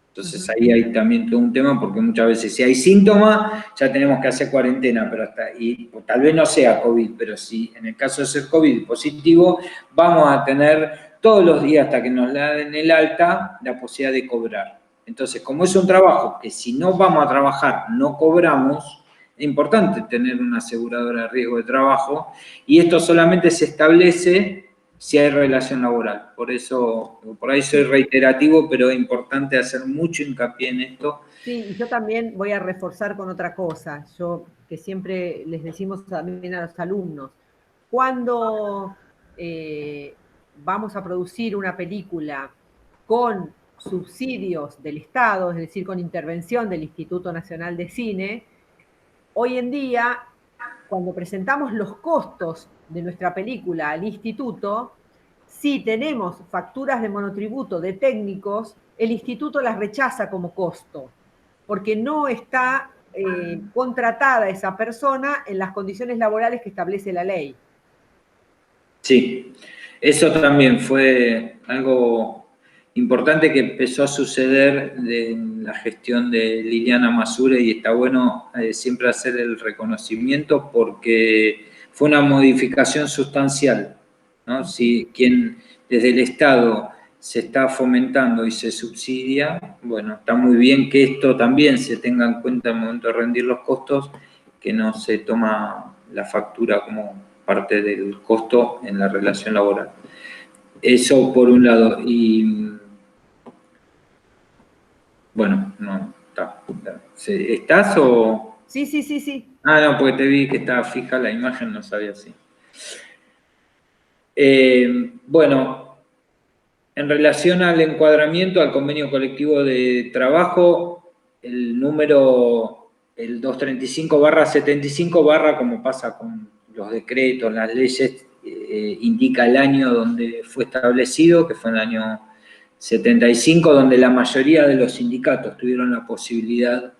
Entonces ahí hay también todo un tema, porque muchas veces si hay síntomas, ya tenemos que hacer cuarentena, y tal vez no sea COVID, pero si en el caso de ser COVID positivo, vamos a tener todos los días hasta que nos den el alta la posibilidad de cobrar. Entonces, como es un trabajo que si no vamos a trabajar no cobramos, es importante tener una aseguradora de riesgo de trabajo, y esto solamente se establece si hay relación laboral. Por eso, por ahí soy reiterativo, pero es importante hacer mucho hincapié en esto. Sí, y yo también voy a reforzar con otra cosa, yo que siempre les decimos también a los alumnos, cuando vamos a producir una película con subsidios del Estado, es decir, con intervención del Instituto Nacional de Cine, hoy en día cuando presentamos los costos de nuestra película al instituto, si tenemos facturas de monotributo de técnicos, el instituto las rechaza como costo, porque no está contratada esa persona en las condiciones laborales que establece la ley. Sí, eso también fue algo importante que empezó a suceder en la gestión de Liliana Masure, y está bueno siempre hacer el reconocimiento porque fue una modificación sustancial, ¿no? Si quien desde el Estado se está fomentando y se subsidia, bueno, está muy bien que esto también se tenga en cuenta al momento de rendir los costos, que no se toma la factura como parte del costo en la relación laboral. Eso por un lado. Y bueno, no, está. ¿Estás o...? Sí, sí, sí, sí. Ah, no, porque te vi que estaba fija la imagen, no sabía si. Bueno, en relación al encuadramiento, al convenio colectivo de trabajo, el número, el 235/75, como pasa con los decretos, las leyes, indica el año donde fue establecido, que fue en el año 75, donde la mayoría de los sindicatos tuvieron la posibilidad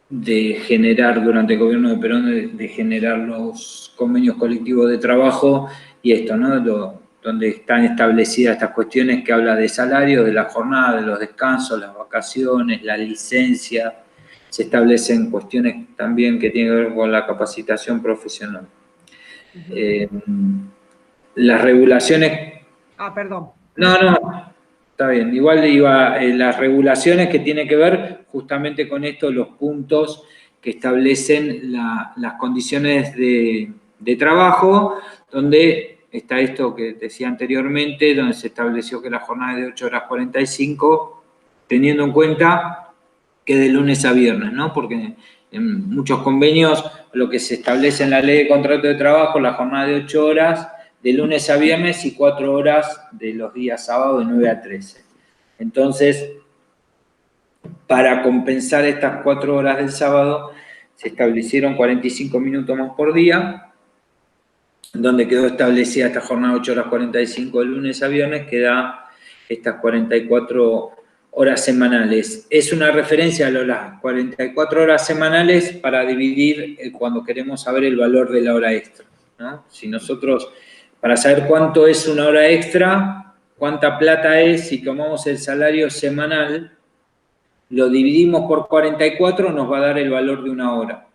de generar, durante el gobierno de Perón, de generar los convenios colectivos de trabajo y esto, ¿no? Donde están establecidas estas cuestiones que habla de salario, de la jornada, de los descansos, las vacaciones, la licencia. Se establecen cuestiones también que tienen que ver con la capacitación profesional. Las regulaciones... Ah, perdón. No, está bien. Igual iba las regulaciones que tienen que ver justamente con esto, los puntos que establecen las condiciones de trabajo, donde está esto que decía anteriormente, donde se estableció que la jornada es de 8 horas 45, teniendo en cuenta que de lunes a viernes, ¿no? Porque en muchos convenios lo que se establece en la ley de contrato de trabajo, la jornada de 8 horas, de lunes a viernes, y 4 horas de los días sábados de 9 a 13. Entonces, para compensar estas 4 horas del sábado, se establecieron 45 minutos más por día, donde quedó establecida esta jornada de 8 horas 45 de lunes a viernes, que da estas 44 horas semanales. Es una referencia a las 44 horas semanales para dividir cuando queremos saber el valor de la hora extra, ¿no? Si nosotros, para saber cuánto es una hora extra, cuánta plata es, si tomamos el salario semanal, lo dividimos por 44, nos va a dar el valor de una hora.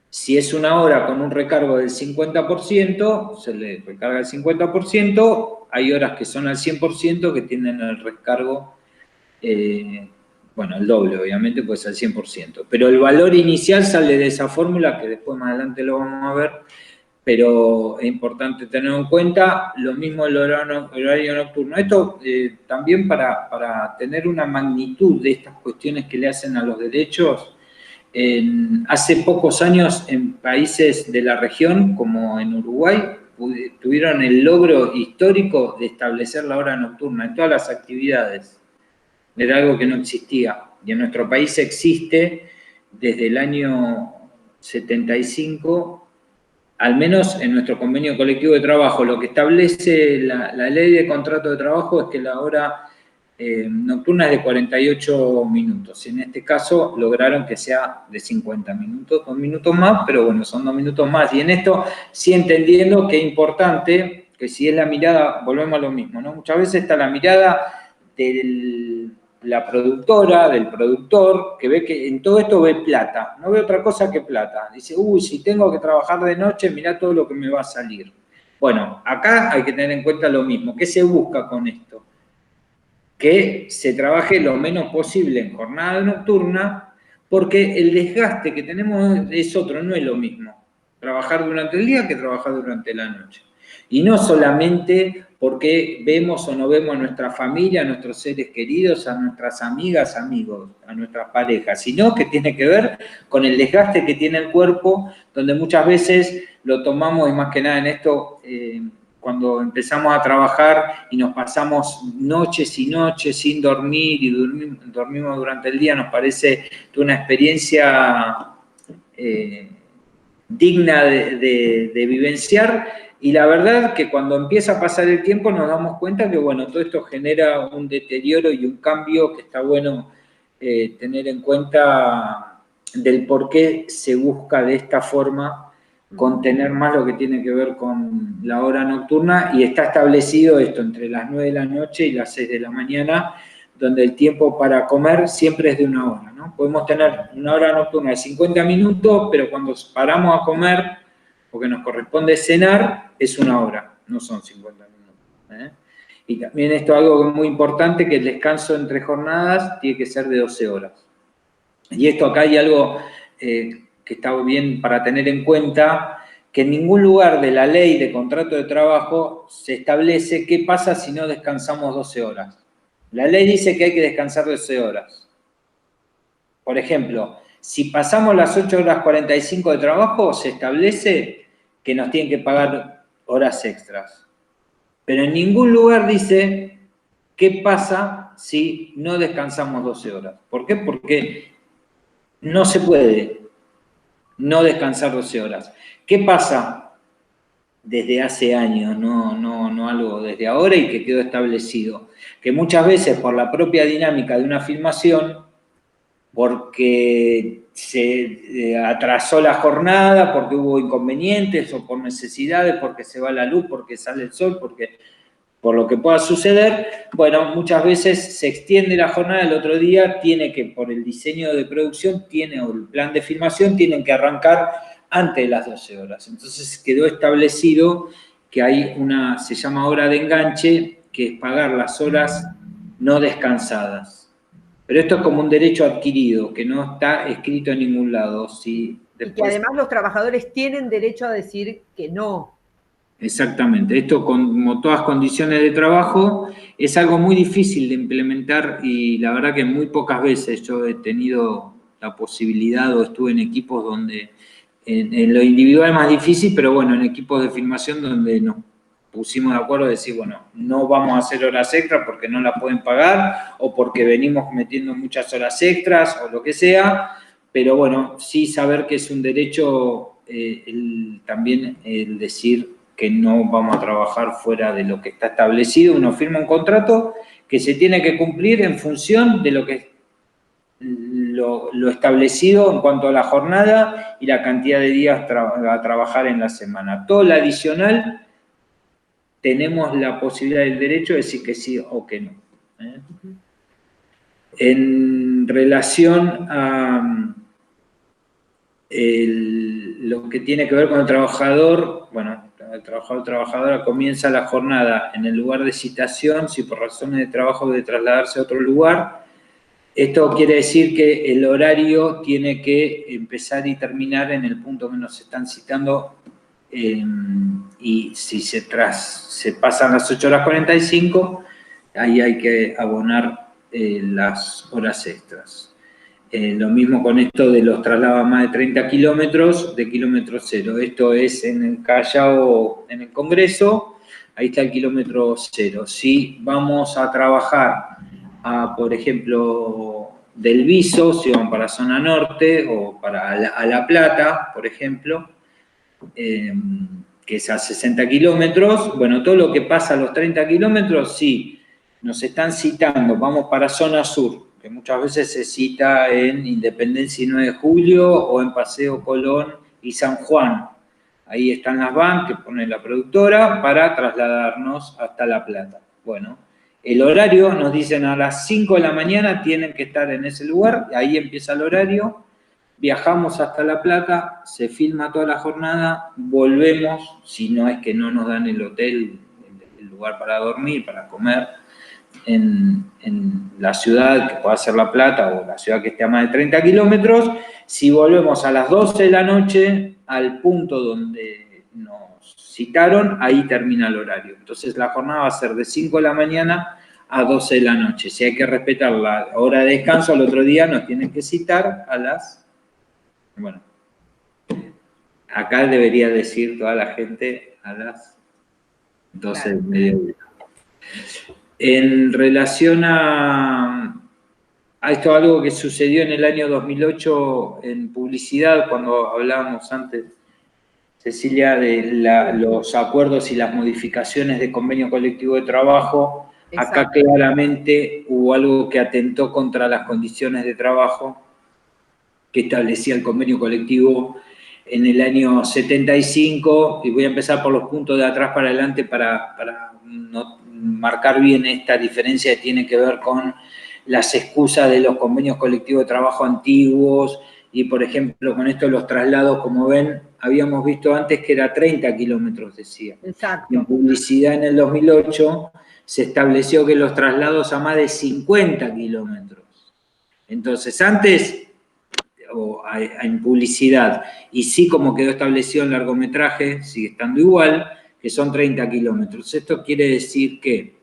Si es una hora con un recargo del 50%, se le recarga el 50%, hay horas que son al 100% que tienen el recargo, bueno, el doble obviamente, pues al 100%. Pero el valor inicial sale de esa fórmula, que después más adelante lo vamos a ver, pero es importante tenerlo en cuenta. Lo mismo el horario nocturno. Esto también para tener una magnitud de estas cuestiones que le hacen a los derechos. Hace pocos años en países de la región, como en Uruguay, tuvieron el logro histórico de establecer la hora nocturna en todas las actividades. Era algo que no existía. Y en nuestro país existe desde el año 75, al menos en nuestro convenio colectivo de trabajo. Lo que establece la ley de contrato de trabajo es que la hora nocturna es de 48 minutos. En este caso lograron que sea de 50 minutos, 2 minutos más, pero bueno, son 2 minutos más. Y en esto sí entendiendo que es importante, que si es la mirada, volvemos a lo mismo, ¿no? Muchas veces está la mirada de la productora, del productor, que ve que en todo esto ve plata, no ve otra cosa que plata. Dice, uy, si tengo que trabajar de noche, mirá todo lo que me va a salir. Bueno, acá hay que tener en cuenta lo mismo. ¿Qué se busca con esto? Que se trabaje lo menos posible en jornada nocturna, porque el desgaste que tenemos es otro, no es lo mismo trabajar durante el día que trabajar durante la noche. Y no solamente porque vemos o no vemos a nuestra familia, a nuestros seres queridos, a nuestras amigas, amigos, a nuestras parejas, sino que tiene que ver con el desgaste que tiene el cuerpo, donde muchas veces lo tomamos, y más que nada en esto, cuando empezamos a trabajar y nos pasamos noches y noches sin dormir y dormimos durante el día, nos parece una experiencia digna de vivenciar, y la verdad que cuando empieza a pasar el tiempo nos damos cuenta que, bueno, todo esto genera un deterioro y un cambio que está bueno tener en cuenta del por qué se busca de esta forma contener más lo que tiene que ver con la hora nocturna, y está establecido esto entre las 9 de la noche y las 6 de la mañana, donde el tiempo para comer siempre es de 1 hora, ¿no? Podemos tener una hora nocturna de 50 minutos, pero cuando paramos a comer, porque nos corresponde cenar, es 1 hora, no son 50 minutos. Y también esto es algo muy importante, que el descanso entre jornadas tiene que ser de 12 horas. Y esto acá hay algo que está bien para tener en cuenta, que en ningún lugar de la ley de contrato de trabajo se establece qué pasa si no descansamos 12 horas. La ley dice que hay que descansar 12 horas. Por ejemplo, si pasamos las 8 horas 45 de trabajo, se establece que nos tienen que pagar horas extras. Pero en ningún lugar dice qué pasa si no descansamos 12 horas. ¿Por qué? Porque no se puede no descansar 12 horas. ¿Qué pasa? Desde hace años, no algo desde ahora y que quedó establecido, que muchas veces por la propia dinámica de una filmación, porque se atrasó la jornada, porque hubo inconvenientes o por necesidades, porque se va la luz, porque sale el sol, porque por lo que pueda suceder, bueno, muchas veces se extiende la jornada, el otro día tiene que, por el diseño de producción, o el plan de filmación, tienen que arrancar antes de las 12 horas. Entonces quedó establecido que hay se llama hora de enganche, que es pagar las horas no descansadas. Pero esto es como un derecho adquirido, que no está escrito en ningún lado. ¿Sí? Y que además los trabajadores tienen derecho a decir que no. Exactamente. Esto, como todas condiciones de trabajo, es algo muy difícil de implementar, y la verdad que muy pocas veces yo he tenido la posibilidad o estuve en equipos donde en lo individual es más difícil, pero bueno, en equipos de filmación donde nos pusimos de acuerdo de decir, bueno, no vamos a hacer horas extras porque no las pueden pagar o porque venimos metiendo muchas horas extras o lo que sea, pero bueno, sí saber que es un derecho también el decir que no vamos a trabajar fuera de lo que está establecido. Uno firma un contrato que se tiene que cumplir en función de lo que lo establecido en cuanto a la jornada y la cantidad de días a trabajar en la semana. Todo lo adicional tenemos la posibilidad del derecho de decir que sí o que no. En relación a lo que tiene que ver con el trabajador, bueno, el trabajador o trabajadora comienza la jornada en el lugar de citación, si por razones de trabajo debe trasladarse a otro lugar. Esto quiere decir que el horario tiene que empezar y terminar en el punto que nos están citando, y si se pasan las 8 horas 45, ahí hay que abonar las horas extras. Lo mismo con esto de los traslados a más de 30 kilómetros, de kilómetro cero. Esto es en el Callao, en el Congreso, ahí está el kilómetro cero. Si vamos a trabajar por ejemplo, del Viso, si van para zona norte o a La Plata, por ejemplo, que es a 60 kilómetros, bueno, todo lo que pasa a los 30 kilómetros, sí, nos están citando, vamos para zona sur, que muchas veces se cita en Independencia y 9 de Julio o en Paseo Colón y San Juan. Ahí están las van que pone la productora para trasladarnos hasta La Plata. Bueno, el horario nos dicen a las 5 de la mañana tienen que estar en ese lugar, ahí empieza el horario, viajamos hasta La Plata, se filma toda la jornada, volvemos, si no es que no nos dan el hotel, el lugar para dormir, para comer, en la ciudad, que pueda ser La Plata o la ciudad que esté a más de 30 kilómetros, si volvemos a las 12 de la noche al punto donde nos citaron, ahí termina el horario. Entonces la jornada va a ser de 5 de la mañana a 12 de la noche. Si hay que respetar la hora de descanso, al otro día nos tienen que citar a las... Bueno, acá debería decir toda la gente a las Entonces, en relación a esto, algo que sucedió en el año 2008 en publicidad, cuando hablábamos antes, Cecilia, de los acuerdos y las modificaciones de convenio colectivo de trabajo. Exacto. Acá claramente hubo algo que atentó contra las condiciones de trabajo que establecía el convenio colectivo en el año 75, y voy a empezar por los puntos de atrás para adelante para no marcar bien esta diferencia que tiene que ver con las excusas de los convenios colectivos de trabajo antiguos, y por ejemplo con esto de los traslados, como ven, habíamos visto antes que era 30 kilómetros, decía. Exacto. En publicidad en el 2008 se estableció que los traslados a más de 50 kilómetros. Entonces, antes, en publicidad, y sí como quedó establecido en largometraje, sigue estando igual, que son 30 kilómetros. Esto quiere decir que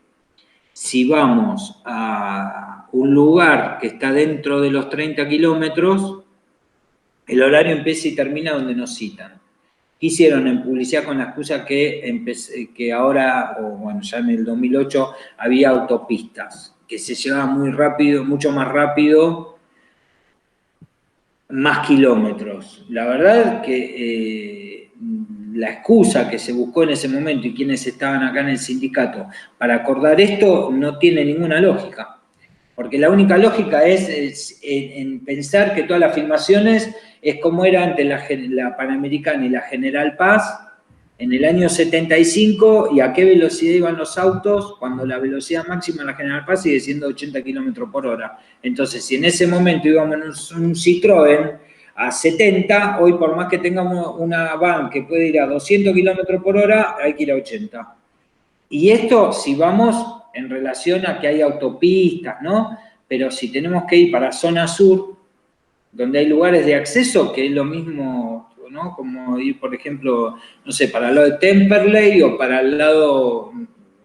si vamos a un lugar que está dentro de los 30 kilómetros, el horario empieza y termina donde nos citan. ¿Qué hicieron en publicidad con la excusa que ahora, o bueno, ya en el 2008, había autopistas, que se llevaban muy rápido, mucho más rápido, más kilómetros? La verdad que la excusa que se buscó en ese momento y quienes estaban acá en el sindicato para acordar esto no tiene ninguna lógica. Porque la única lógica es en pensar que todas las filmaciones es como era antes la Panamericana y la General Paz en el año 75, y a qué velocidad iban los autos cuando la velocidad máxima en la General Paz sigue siendo 80 kilómetros por hora. Entonces, si en ese momento íbamos en un Citroën a 70, hoy por más que tengamos una van que puede ir a 200 kilómetros por hora, hay que ir a 80. Y esto, si vamos en relación a que hay autopistas, ¿no? Pero si tenemos que ir para zona sur, donde hay lugares de acceso, que es lo mismo, ¿no? Como ir, por ejemplo, no sé, para el lado de Temperley o para el lado,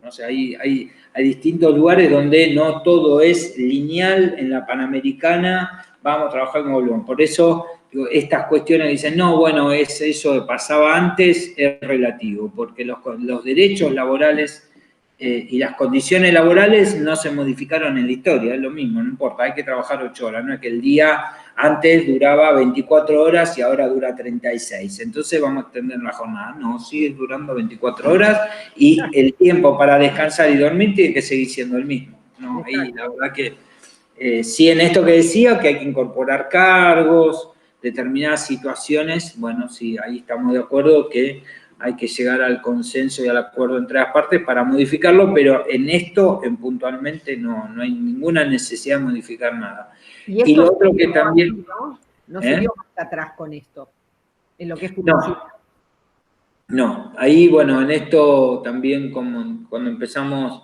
no sé, hay distintos lugares donde no todo es lineal. En la Panamericana vamos a trabajar como volvemos. Por eso, digo, estas cuestiones dicen, no, bueno, eso que pasaba antes es relativo, porque los derechos laborales y las condiciones laborales no se modificaron en la historia, es lo mismo, no importa, hay que trabajar 8 horas, no es que el día antes duraba 24 horas y ahora dura 36, entonces vamos a extender la jornada. No, sigue durando 24 horas y el tiempo para descansar y dormir tiene que seguir siendo el mismo, ¿no? Ahí la verdad que sí, en esto que decía, que hay que incorporar cargos, determinadas situaciones, bueno, sí, ahí estamos de acuerdo que hay que llegar al consenso y al acuerdo entre las partes para modificarlo, pero en esto, puntualmente, no hay ninguna necesidad de modificar nada. Y lo otro que también... No se dio más atrás con esto, en lo que es publicidad. No, ahí, bueno, en esto también, como cuando empezamos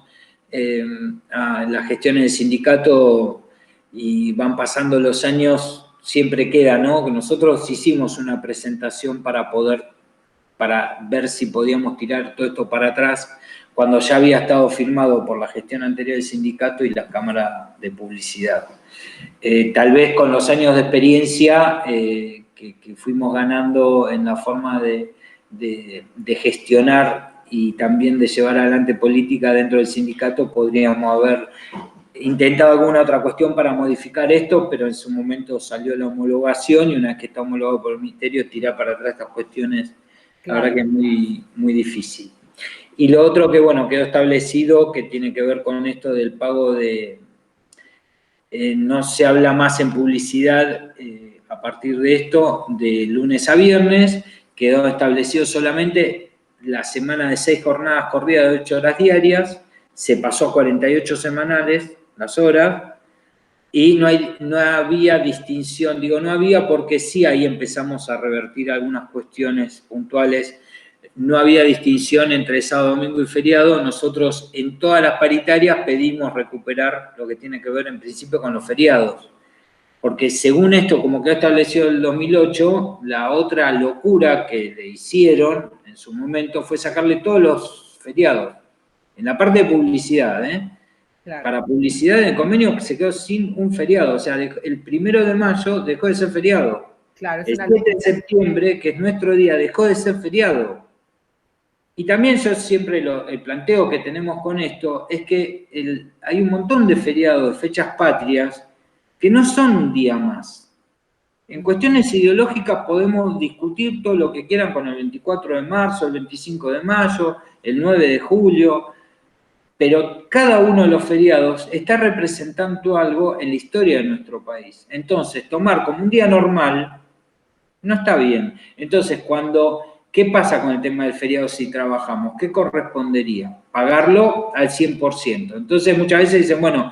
a la gestión en el sindicato y van pasando los años, siempre queda, ¿no? Nosotros hicimos una presentación para ver si podíamos tirar todo esto para atrás, cuando ya había estado firmado por la gestión anterior del sindicato y la Cámara de Publicidad. Tal vez con los años de experiencia que fuimos ganando en la forma de gestionar y también de llevar adelante política dentro del sindicato, podríamos haber intentado alguna otra cuestión para modificar esto, pero en su momento salió la homologación y una vez que está homologado por el Ministerio, tirar para atrás estas cuestiones. La verdad que es muy, muy difícil. Y lo otro que, bueno, quedó establecido, que tiene que ver con esto del pago de... no se habla más en publicidad a partir de esto, de lunes a viernes, quedó establecido solamente la semana de 6 jornadas corridas de 8 horas diarias, se pasó a 48 semanales las horas, y no había distinción, digo no había porque sí ahí empezamos a revertir algunas cuestiones puntuales, no había distinción entre sábado, domingo y feriado. Nosotros en todas las paritarias pedimos recuperar lo que tiene que ver en principio con los feriados, porque según esto, como quedó establecido en el 2008, la otra locura que le hicieron en su momento fue sacarle todos los feriados, en la parte de publicidad, Claro. Para publicidad en el convenio se quedó sin un feriado, o sea, el 1 de mayo dejó de ser feriado. Claro, el 7 de septiembre, que es nuestro día, dejó de ser feriado. Y también yo siempre el planteo que tenemos con esto es que hay un montón de feriados, de fechas patrias, que no son un día más. En cuestiones ideológicas podemos discutir todo lo que quieran con el 24 de marzo, el 25 de mayo, el 9 de julio, pero cada uno de los feriados está representando algo en la historia de nuestro país. Entonces, tomar como un día normal no está bien. Entonces, ¿qué pasa con el tema del feriado si trabajamos? ¿Qué correspondería? Pagarlo al 100%. Entonces, muchas veces dicen, bueno,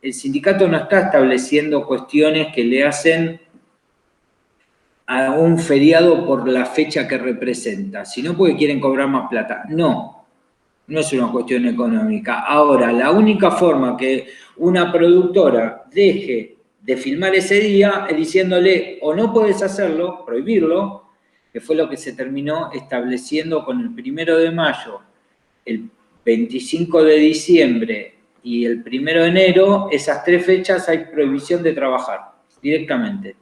el sindicato no está estableciendo cuestiones que le hacen a un feriado por la fecha que representa, sino porque quieren cobrar más plata. No es una cuestión económica. Ahora, la única forma que una productora deje de filmar ese día es diciéndole o no puedes hacerlo, prohibirlo, que fue lo que se terminó estableciendo con el 1 de mayo, el 25 de diciembre y el 1 de enero, esas 3 fechas hay prohibición de trabajar directamente.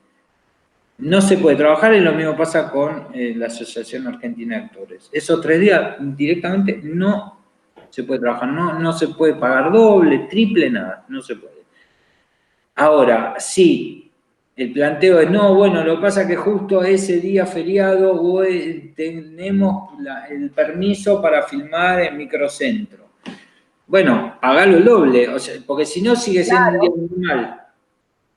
No se puede trabajar y lo mismo pasa con la Asociación Argentina de Actores. Esos 3 días directamente no se puede trabajar, no se puede pagar doble, triple, nada, no se puede. Ahora, sí, el planteo es, no, bueno, lo que pasa es que justo ese día feriado tenemos el permiso para filmar en microcentro. Bueno, pagalo el doble, o sea, porque si no sigue siendo un día normal.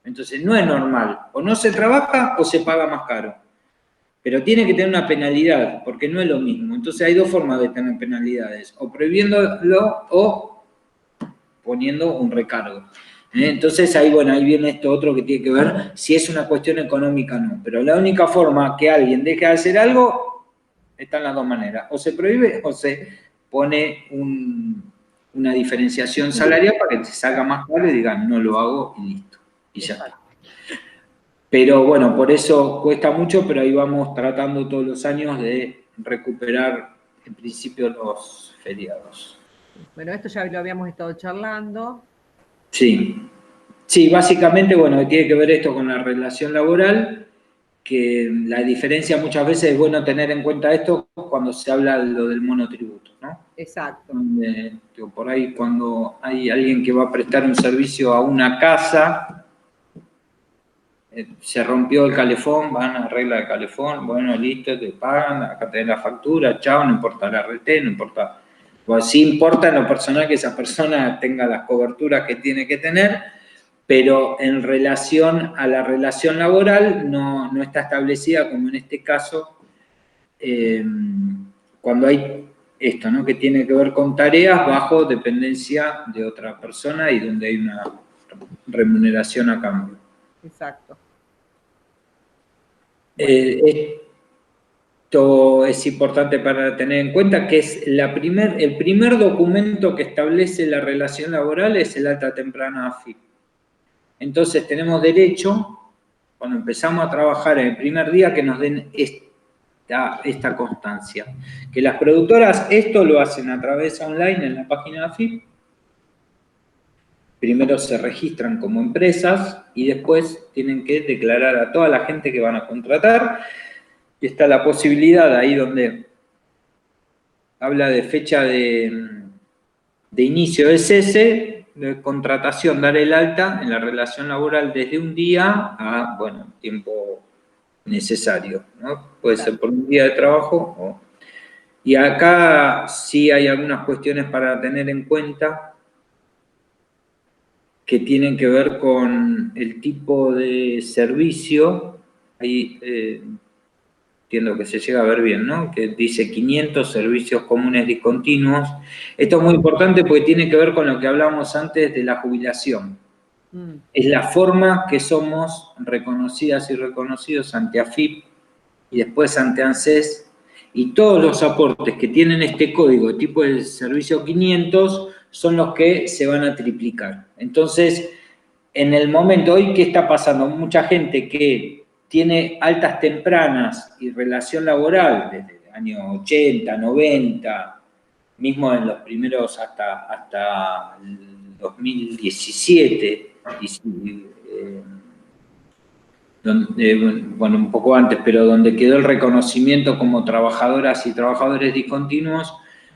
Entonces no es normal, o no se trabaja o se paga más caro. Pero tiene que tener una penalidad, porque no es lo mismo. Entonces hay 2 formas de tener penalidades, o prohibiéndolo o poniendo un recargo. Entonces ahí, bueno, ahí viene esto otro que tiene que ver si es una cuestión económica o no. Pero la única forma que alguien deje de hacer algo están las 2 maneras. O se prohíbe o se pone una diferenciación salarial para que te salga más caro y digan, no lo hago y listo. Y ya está. Pero bueno, por eso cuesta mucho, pero ahí vamos tratando todos los años de recuperar en principio los feriados. Bueno, esto ya lo habíamos estado charlando. Sí, básicamente, bueno, tiene que ver esto con la relación laboral, que la diferencia muchas veces es bueno tener en cuenta esto cuando se habla de lo del monotributo, ¿no? Exacto. Por ahí cuando hay alguien que va a prestar un servicio a una casa, se rompió el calefón, van a arreglar el calefón, bueno, listo, te pagan, acá tenés la factura, chao, no importa la RT, no importa. Pues sí importa en lo personal que esa persona tenga las coberturas que tiene que tener, pero en relación a la relación laboral no está establecida, como en este caso, cuando hay esto, ¿no? Que tiene que ver con tareas bajo dependencia de otra persona y donde hay una remuneración a cambio. Exacto. Esto es importante para tener en cuenta que es el primer documento que establece la relación laboral es el alta temprana AFIP. Entonces tenemos derecho, cuando empezamos a trabajar en el primer día, que nos den esta constancia. Que las productoras esto lo hacen a través online en la página de AFIP. Primero se registran como empresas y después tienen que declarar a toda la gente que van a contratar. Y está la posibilidad ahí donde habla de fecha de inicio de cese, de contratación, dar el alta en la relación laboral desde un día a, bueno, tiempo necesario, ¿no? Puede ser por un día de trabajo. Y acá sí hay algunas cuestiones para tener en cuenta que tienen que ver con el tipo de servicio. Ahí entiendo que se llega a ver bien, ¿no? Que dice 500 servicios comunes discontinuos. Esto es muy importante porque tiene que ver con lo que hablábamos antes de la jubilación. Es la forma que somos reconocidas y reconocidos ante AFIP y después ante ANSES, y todos los aportes que tienen este código tipo de servicio 500 son los que se van a triplicar. Entonces, en el momento hoy, ¿qué está pasando? Mucha gente que tiene altas tempranas y relación laboral desde el año 80, 90, mismo en los primeros hasta el 2017, bueno, un poco antes, pero donde quedó el reconocimiento como trabajadoras y trabajadores discontinuos,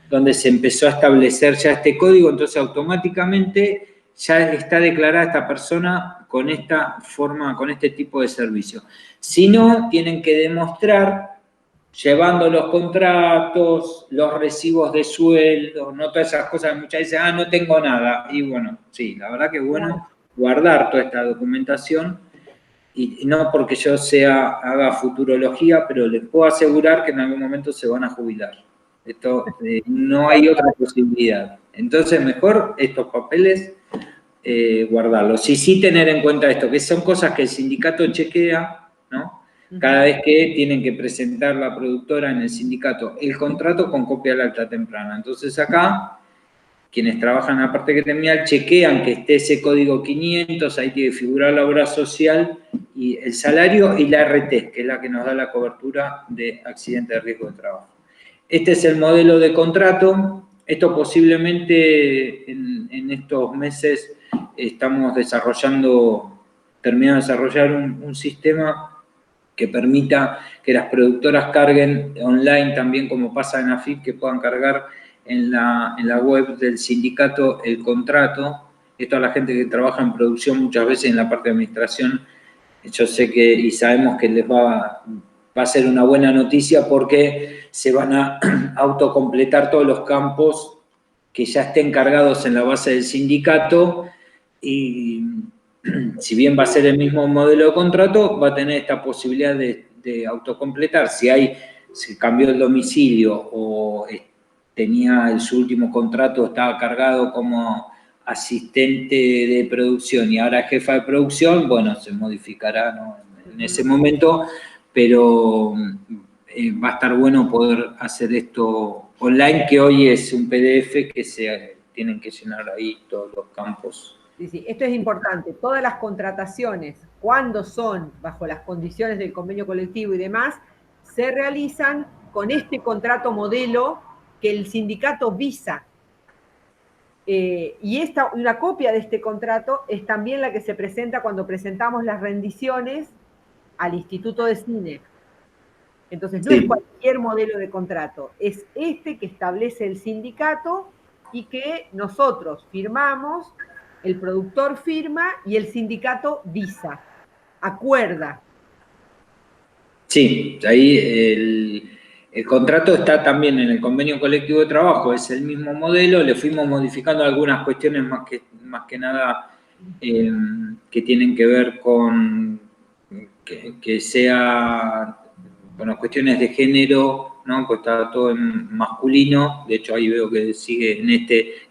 donde se empezó a establecer ya este código, entonces automáticamente ya está declarada esta persona con esta forma, con este tipo de servicio. Si no, tienen que demostrar, llevando los contratos, los recibos de sueldo, no todas esas cosas que muchas veces, no tengo nada. Y bueno, sí, la verdad que es bueno guardar toda esta documentación, y no porque yo haga futurología, pero les puedo asegurar que en algún momento se van a jubilar. Esto, no hay otra posibilidad. Entonces, mejor estos papeles guardarlos. Y sí tener en cuenta esto, que son cosas que el sindicato chequea, ¿no? Cada vez que tienen que presentar la productora en el sindicato el contrato con copia de la acta temprana. Entonces acá, quienes trabajan en la parte gremial chequean que esté ese código 500, ahí tiene que figurar la obra social, y el salario y la RT, que es la que nos da la cobertura de accidente de riesgo de trabajo. Este es el modelo de contrato. Esto posiblemente en estos meses estamos terminando de desarrollar un sistema que permita que las productoras carguen online también, como pasa en AFIP, que puedan cargar en la web del sindicato el contrato. Esto a la gente que trabaja en producción, muchas veces en la parte de administración, yo sé que y sabemos que les va a ser una buena noticia, porque se van a autocompletar todos los campos que ya estén cargados en la base del sindicato, y si bien va a ser el mismo modelo de contrato, va a tener esta posibilidad de autocompletar. Si cambió el domicilio o su último contrato estaba cargado como asistente de producción y ahora jefa de producción, bueno, se modificará, ¿no?, en ese momento, pero va a estar bueno poder hacer esto online, que hoy es un PDF que se tienen que llenar ahí todos los campos. Sí, sí, esto es importante. Todas las contrataciones, cuando son bajo las condiciones del convenio colectivo y demás, se realizan con este contrato modelo que el sindicato visa. Y una copia de este contrato es también la que se presenta cuando presentamos las rendiciones al Instituto de Cine. Entonces, no es cualquier modelo de contrato, es este que establece el sindicato y que nosotros firmamos, el productor firma y el sindicato visa, acuerda. Sí, ahí el contrato está también en el convenio colectivo de trabajo, es el mismo modelo, le fuimos modificando algunas cuestiones más que nada que tienen que ver con que sea, bueno, cuestiones de género, ¿no? Pues está todo en masculino, de hecho ahí veo que sigue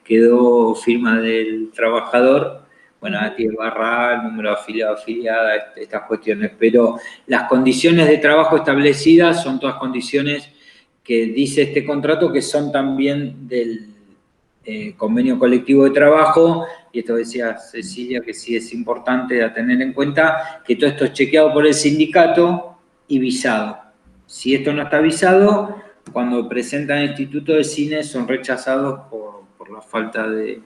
quedó firma del trabajador, bueno, tiene barra, número de afiliado, afiliada, estas cuestiones, pero las condiciones de trabajo establecidas son todas condiciones que dice este contrato, que son también del convenio colectivo de trabajo, y esto decía Cecilia, que sí es importante a tener en cuenta, que todo esto es chequeado por el sindicato y visado. Si esto no está visado, cuando presentan el Instituto de Cine son rechazados por la falta de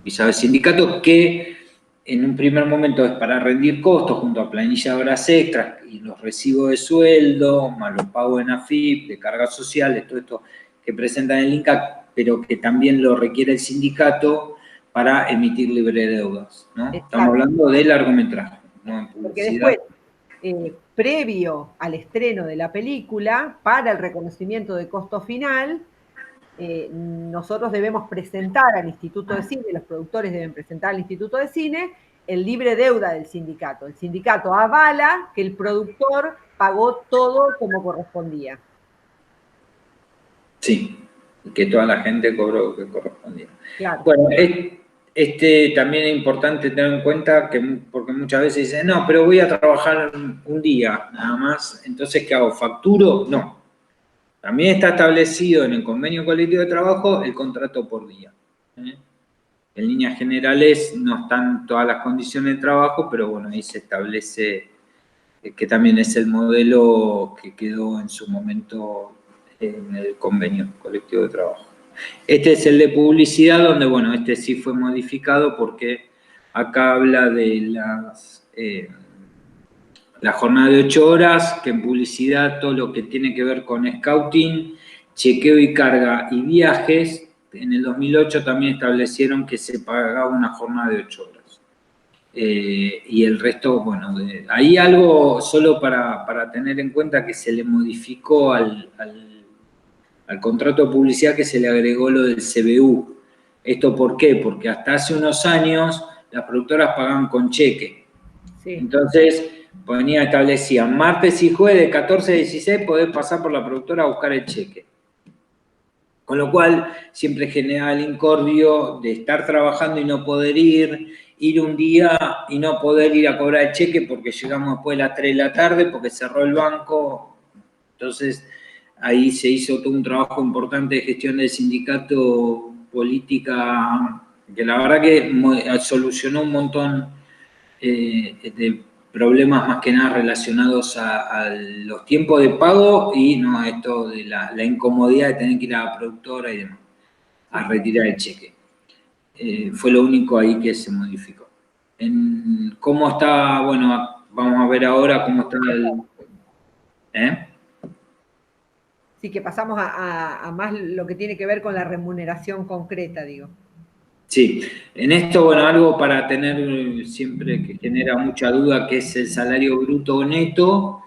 visado del sindicato, que en un primer momento es para rendir costos junto a planilla de horas extras y los recibos de sueldo, más los pagos en AFIP, de cargas sociales, todo esto que presentan el INCAC, pero que también lo requiere el sindicato para emitir libre deudas, ¿no? Estamos hablando de largometraje, no en publicidad. Porque después, previo al estreno de la película, para el reconocimiento de costo final, nosotros debemos presentar al Instituto de Cine, los productores deben presentar al Instituto de Cine el libre deuda del sindicato. El sindicato avala que el productor pagó todo como correspondía. Sí, que toda la gente cobró lo que correspondía. Claro. Bueno, también es importante tener en cuenta porque muchas veces dicen, no, pero voy a trabajar un día nada más, entonces ¿qué hago? ¿Facturo? No. También está establecido en el convenio colectivo de trabajo el contrato por día. En líneas generales no están todas las condiciones de trabajo, pero bueno, ahí se establece que también es el modelo que quedó en su momento en el convenio colectivo de trabajo. Este es el de publicidad, donde, bueno, este sí fue modificado porque acá habla de la jornada de 8 horas, que en publicidad todo lo que tiene que ver con scouting, chequeo y carga y viajes, en el 2008 también establecieron que se pagaba una jornada de 8 horas. Y el resto, bueno, hay algo solo para tener en cuenta que se le modificó al contrato de publicidad, que se le agregó lo del CBU. ¿Esto por qué? Porque hasta hace unos años las productoras pagaban con cheque. Sí. Entonces, establecían martes y jueves de 14 a 16 podés pasar por la productora a buscar el cheque. Con lo cual, siempre generaba el incordio de estar trabajando y no poder ir un día y no poder ir a cobrar el cheque porque llegamos después de las 3 de la tarde, porque cerró el banco. Entonces, ahí se hizo todo un trabajo importante de gestión del sindicato, política, que la verdad que solucionó un montón de problemas más que nada relacionados a los tiempos de pago y no a esto de la incomodidad de tener que ir a la productora y demás, a retirar el cheque. Fue lo único ahí que se modificó. ¿Cómo está? Bueno, vamos a ver ahora cómo está el... Sí, que pasamos a más lo que tiene que ver con la remuneración concreta, digo. Sí, en esto, bueno, algo para tener siempre que genera mucha duda, que es el salario bruto o neto,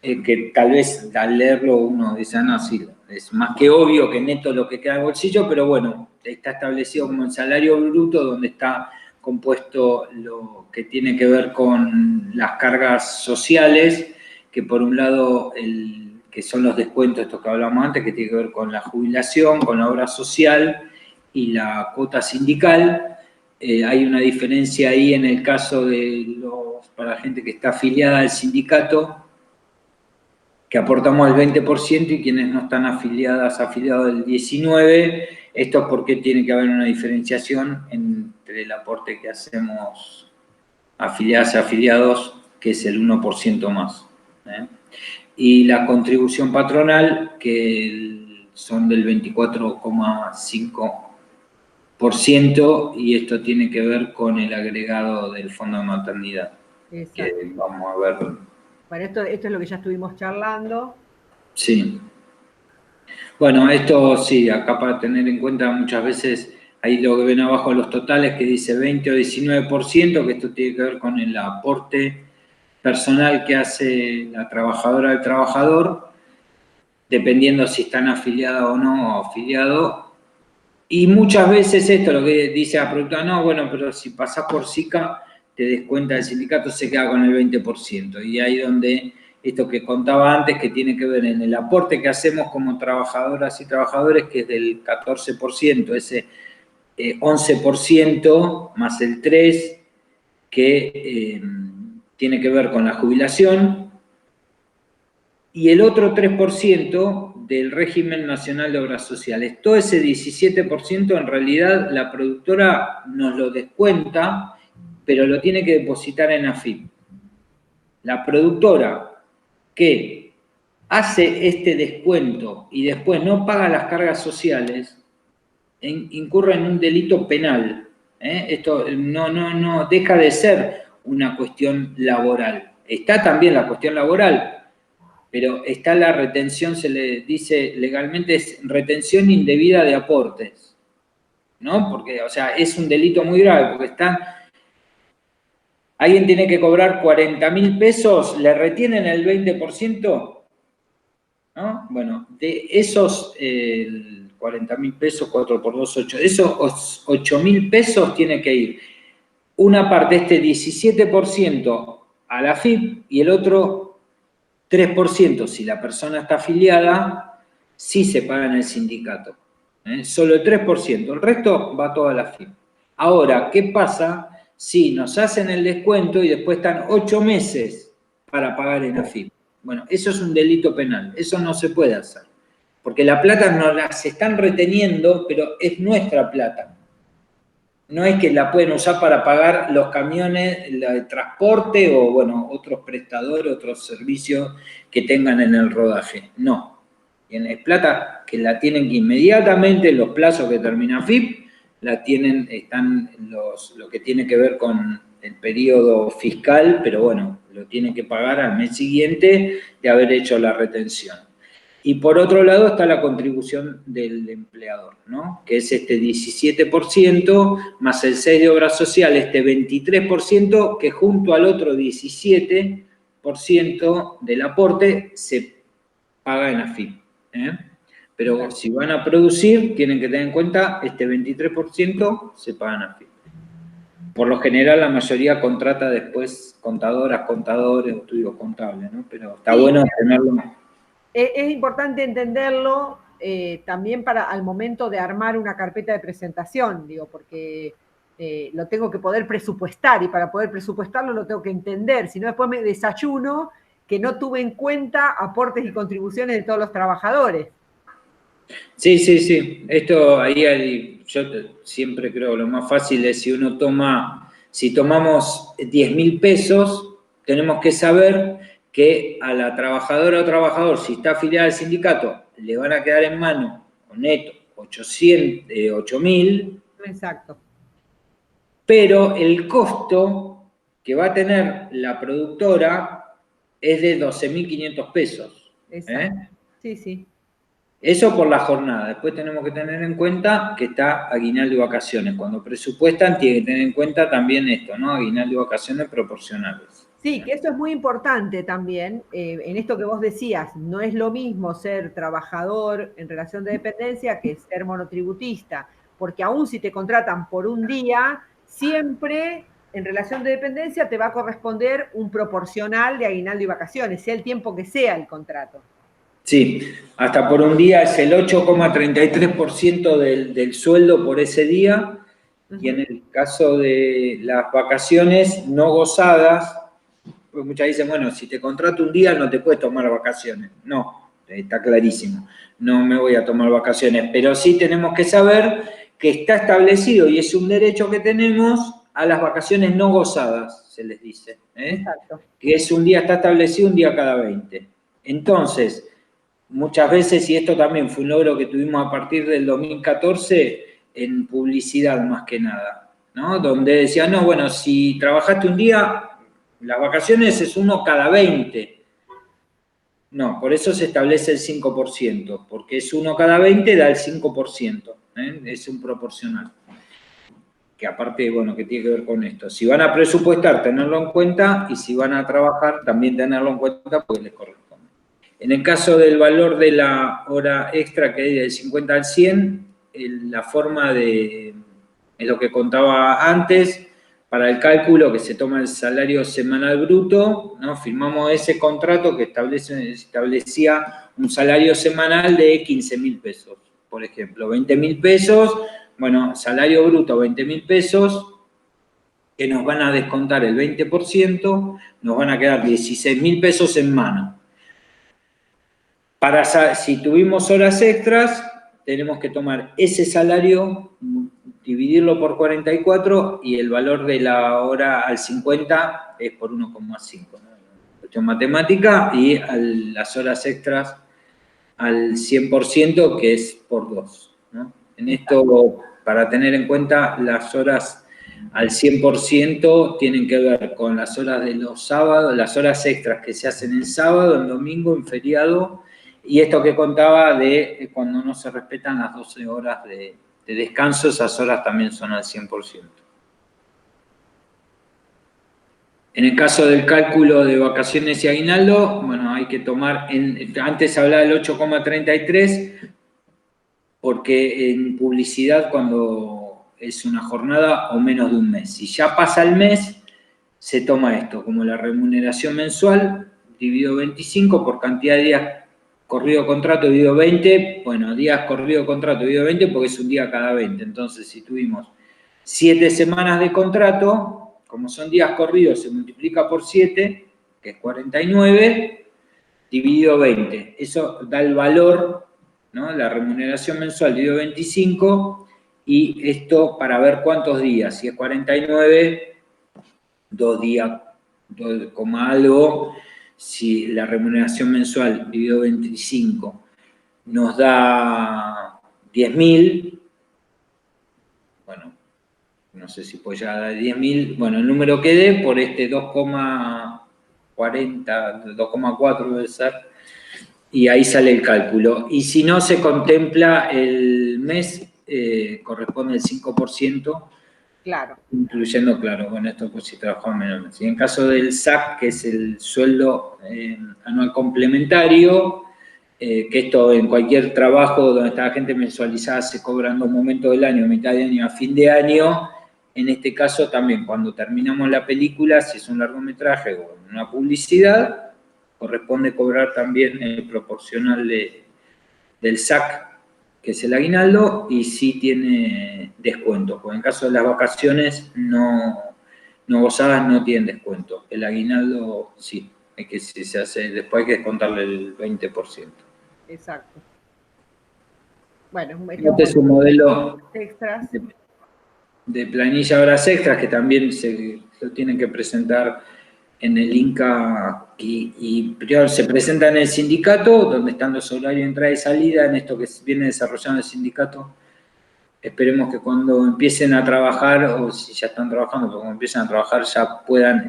que tal vez al leerlo uno dice, no, sí, es más que obvio que neto es lo que queda en el bolsillo, pero bueno, está establecido como el salario bruto, donde está compuesto lo que tiene que ver con las cargas sociales, que por un lado, que son los descuentos, estos que hablamos antes, que tiene que ver con la jubilación, con la obra social y la cuota sindical. Hay una diferencia ahí en el caso de para la gente que está afiliada al sindicato, que aportamos el 20% y quienes no están afiliados del 19%. Esto es porque tiene que haber una diferenciación entre el aporte que hacemos afiliadas y afiliados, que es el 1% más. Y la contribución patronal, que son del 24,5%, y esto tiene que ver con el agregado del fondo de maternidad. Exacto. Que vamos a ver. Bueno, esto es lo que ya estuvimos charlando. Sí. Bueno, esto sí, acá para tener en cuenta muchas veces, ahí lo que ven abajo los totales que dice 20 o 19%, que esto tiene que ver con el aporte personal que hace la trabajadora del trabajador, dependiendo si están afiliadas o no o afiliado. Y muchas veces esto, lo que dice la productora, no, bueno, pero si pasás por SICA, te descuenta el sindicato, se queda con el 20%. Y ahí donde esto que contaba antes, que tiene que ver en el aporte que hacemos como trabajadoras y trabajadores, que es del 14%, ese 11% más el 3%, que tiene que ver con la jubilación, y el otro 3% del régimen nacional de obras sociales. Todo ese 17% en realidad la productora nos lo descuenta, pero lo tiene que depositar en AFIP. La productora que hace este descuento y después no paga las cargas sociales, incurre en un delito penal. Esto no deja de ser una cuestión laboral. Está también la cuestión laboral, pero está la retención, se le dice legalmente, es retención indebida de aportes, ¿no? Porque, o sea, es un delito muy grave, porque alguien tiene que cobrar 40.000 pesos, le retienen el 20%, ¿no? Bueno, de esos 40.000 pesos, 4 por 2, 8, de esos 8.000 pesos tiene que ir una parte, este 17% a la AFIP y el otro 3%, si la persona está afiliada, sí se paga en el sindicato. Solo el 3%, el resto va todo a la AFIP. Ahora, ¿qué pasa si nos hacen el descuento y después están 8 meses para pagar en AFIP? Bueno, eso es un delito penal, eso no se puede hacer. Porque la plata nos la están reteniendo, pero es nuestra plata. No es que la pueden usar para pagar los camiones, el transporte o, bueno, otros prestadores, otros servicios que tengan en el rodaje. No. Es plata que la tienen que inmediatamente, en los plazos que termina FIP, la tienen, están lo que tiene que ver con el periodo fiscal, pero bueno, lo tiene que pagar al mes siguiente de haber hecho la retención. Y por otro lado está la contribución del empleador, ¿no? Que es este 17% más el 6% de obra social, este 23%, que junto al otro 17% del aporte se paga en AFIP. Pero si van a producir, tienen que tener en cuenta este 23% se paga en AFIP. Por lo general, la mayoría contrata después contadoras, contadores, estudios contables, ¿no? Pero está bueno tenerlo. Es importante entenderlo también al momento de armar una carpeta de presentación, digo, porque lo tengo que poder presupuestar y para poder presupuestarlo lo tengo que entender, si no después me desayuno que no tuve en cuenta aportes y contribuciones de todos los trabajadores. Sí, sí, sí. Esto ahí yo siempre creo lo más fácil es si tomamos 10.000 pesos, tenemos que saber que a la trabajadora o trabajador, si está afiliada al sindicato, le van a quedar en mano, o neto, 8.000. Exacto. Pero el costo que va a tener la productora es de 12.500 pesos. Exacto. Sí, sí. Eso por la jornada. Después tenemos que tener en cuenta que está aguinaldo y vacaciones. Cuando presupuestan, tienen que tener en cuenta también esto, ¿no? Aguinaldo y vacaciones proporcionales. Sí, que esto es muy importante también, en esto que vos decías, no es lo mismo ser trabajador en relación de dependencia que ser monotributista, porque aún si te contratan por un día, siempre en relación de dependencia te va a corresponder un proporcional de aguinaldo y vacaciones, sea el tiempo que sea el contrato. Sí, hasta por un día es el 8,33% del sueldo por ese día, y en el caso de las vacaciones no gozadas, pues muchas dicen, bueno, si te contrato un día no te puedes tomar vacaciones. No, está clarísimo, no me voy a tomar vacaciones, pero sí tenemos que saber que está establecido y es un derecho que tenemos a las vacaciones no gozadas, se les dice. Exacto. Que es un día, está establecido un día cada 20. Entonces, muchas veces, y esto también fue un logro que tuvimos a partir del 2014 en publicidad más que nada, ¿no? Donde decían, no, bueno, si trabajaste un día, las vacaciones es uno cada 20. No, por eso se establece el 5%, porque es uno cada 20 da el 5%, es un proporcional. Que aparte, bueno, que tiene que ver con esto. Si van a presupuestar, tenerlo en cuenta, y si van a trabajar, también tenerlo en cuenta porque les corresponde. En el caso del valor de la hora extra, que hay del 50 al 100, la forma es lo que contaba antes, para el cálculo que se toma el salario semanal bruto, ¿no? Firmamos ese contrato que establecía un salario semanal de 15.000 pesos, por ejemplo, 20.000 pesos, bueno, salario bruto 20.000 pesos, que nos van a descontar el 20%, nos van a quedar 16.000 pesos en mano. Si tuvimos horas extras, tenemos que tomar ese salario, dividirlo por 44 y el valor de la hora al 50 es por 1,5. ¿no? Cuestión matemática, y las horas extras al 100%, que es por 2. ¿no? En esto, para tener en cuenta, las horas al 100% tienen que ver con las horas de los sábados, las horas extras que se hacen en sábado, en domingo, en feriado, y esto que contaba de cuando no se respetan las 12 horas de descanso, esas horas también son al 100%. En el caso del cálculo de vacaciones y aguinaldo, bueno, hay que tomar, antes hablaba del 8,33, porque en publicidad cuando es una jornada o menos de un mes. Si ya pasa el mes, se toma esto, como la remuneración mensual, dividido 25 por cantidad de días corrido contrato dividido 20, bueno, días corrido contrato dividido 20 porque es un día cada 20. Entonces, si tuvimos 7 semanas de contrato, como son días corridos, se multiplica por 7, que es 49, dividido 20. Eso da el valor, ¿no? La remuneración mensual dividido 25, y esto para ver cuántos días. Si es 49, 2 días, 2, algo. Si la remuneración mensual dividido 25 nos da 10.000, bueno, no sé si puede llegar a 10.000, bueno, el número que dé por este 2,40, 2,4 debe ser, y ahí sale el cálculo. Y si no se contempla el mes, corresponde el 5%, Claro. incluyendo, claro, bueno, esto pues si trabajaba menos. Y en caso del SAC, que es el sueldo anual complementario, que esto en cualquier trabajo donde está la gente mensualizada se cobra en 2 momentos del año, mitad de año a fin de año. En este caso también, cuando terminamos la película, si es un largometraje o una publicidad, corresponde cobrar también el proporcional del SAC, que es el aguinaldo, y sí tiene descuento. Porque en caso de las vacaciones no gozadas no tienen descuento. El aguinaldo sí, es que si se hace, después hay que descontarle el 20%. Exacto. Bueno, Este es un modelo extras. de planilla de horas extras que también se lo tienen que presentar en el INCA y primero se presenta en el sindicato, donde están los horarios de entrada y salida, en esto que viene desarrollando el sindicato. Esperemos que cuando empiecen a trabajar, o si ya están trabajando, pero cuando empiecen a trabajar ya puedan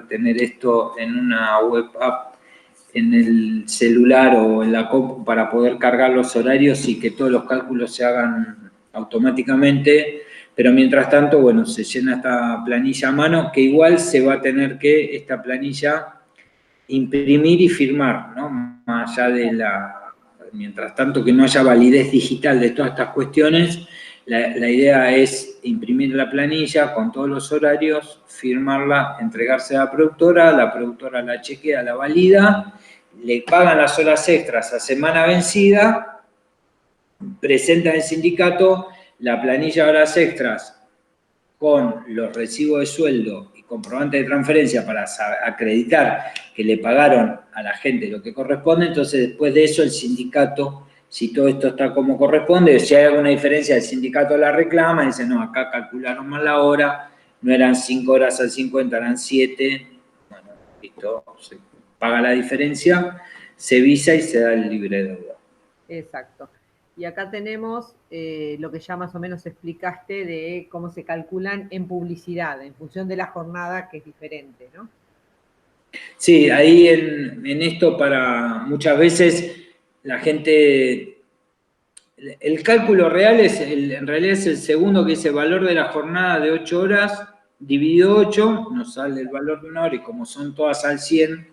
tener esto en una web app en el celular o en la compu para poder cargar los horarios y que todos los cálculos se hagan automáticamente, pero mientras tanto, bueno, se llena esta planilla a mano, que igual se va a tener que esta planilla imprimir y firmar, ¿no? Más allá de mientras tanto que no haya validez digital de todas estas cuestiones, la idea es imprimir la planilla con todos los horarios, firmarla, entregarse a la productora la chequea, la valida, le pagan las horas extras a semana vencida, presenta el sindicato la planilla de horas extras con los recibos de sueldo y comprobante de transferencia para acreditar que le pagaron a la gente lo que corresponde, entonces después de eso el sindicato, si todo esto está como corresponde, si hay alguna diferencia, el sindicato la reclama y dice, no, acá calcularon mal la hora, no eran 5 horas al 50, eran 7, bueno, listo, se paga la diferencia, se visa y se da el libre deuda. Exacto. Y acá tenemos lo que ya más o menos explicaste de cómo se calculan en publicidad, en función de la jornada, que es diferente, ¿no? Sí, ahí en esto para muchas veces la gente, el cálculo real en realidad es el segundo, que es el valor de la jornada de 8 horas dividido 8, nos sale el valor de una hora y como son todas al 100,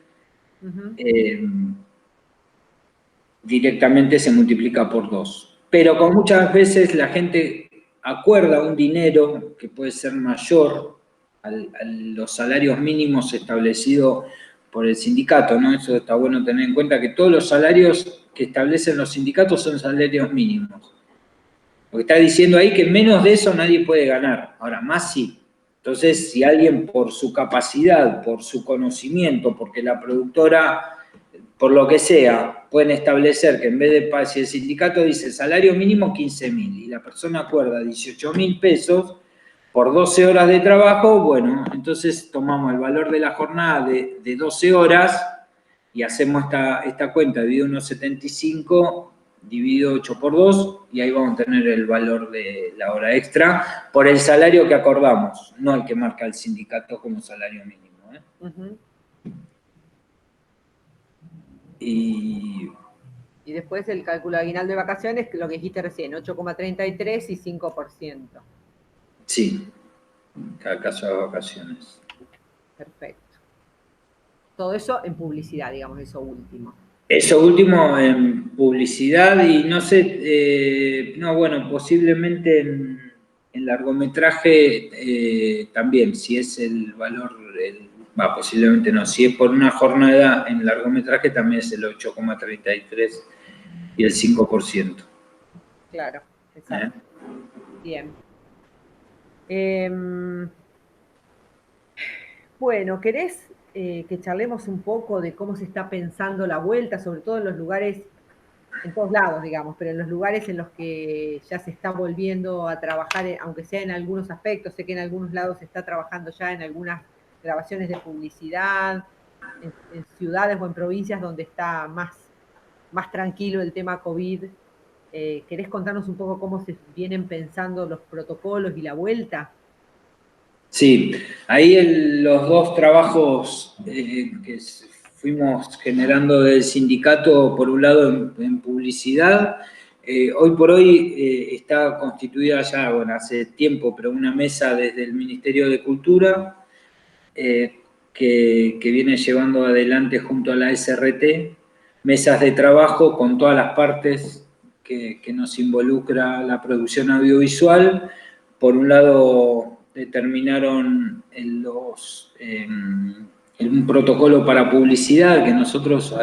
directamente se multiplica por 2. Pero con muchas veces la gente acuerda un dinero que puede ser mayor a los salarios mínimos establecidos por el sindicato, ¿no? Eso está bueno tener en cuenta, que todos los salarios que establecen los sindicatos son salarios mínimos. Porque está diciendo ahí que menos de eso nadie puede ganar. Ahora, más sí. Entonces, si alguien por su capacidad, por su conocimiento, porque la productora, por lo que sea, pueden establecer que en vez de, si el sindicato dice salario mínimo 15.000 y la persona acuerda 18.000 pesos por 12 horas de trabajo, bueno, entonces tomamos el valor de la jornada de 12 horas y hacemos esta cuenta dividido 1,75 dividido 8 por 2 y ahí vamos a tener el valor de la hora extra por el salario que acordamos, no el que marca el sindicato como salario mínimo. Y después el cálculo de aguinaldo de vacaciones, que lo que dijiste recién, 8,33 y 5%. Sí, cada caso de vacaciones. Perfecto. Todo eso en publicidad, digamos, eso último. Eso último en publicidad y no sé, no, bueno, posiblemente en largometraje también, si es el valor, posiblemente no, si es por una jornada en largometraje también es el 8,33 y el 5%. Claro, exacto. Bien. Bueno, ¿querés que charlemos un poco de cómo se está pensando la vuelta, sobre todo en los lugares, en todos lados, digamos, pero en los lugares en los que ya se está volviendo a trabajar, aunque sea en algunos aspectos? Sé que en algunos lados se está trabajando ya en algunas grabaciones de publicidad, en ciudades o en provincias donde está más tranquilo el tema COVID. ¿Querés contarnos un poco cómo se vienen pensando los protocolos y la vuelta? Sí, ahí los dos trabajos que fuimos generando del sindicato, por un lado en publicidad, hoy por hoy está constituida ya, bueno, hace tiempo, pero una mesa desde el Ministerio de Cultura que viene llevando adelante junto a la SRT, mesas de trabajo con todas las partes que nos involucra la producción audiovisual. Por un lado, determinaron un protocolo para publicidad que nosotros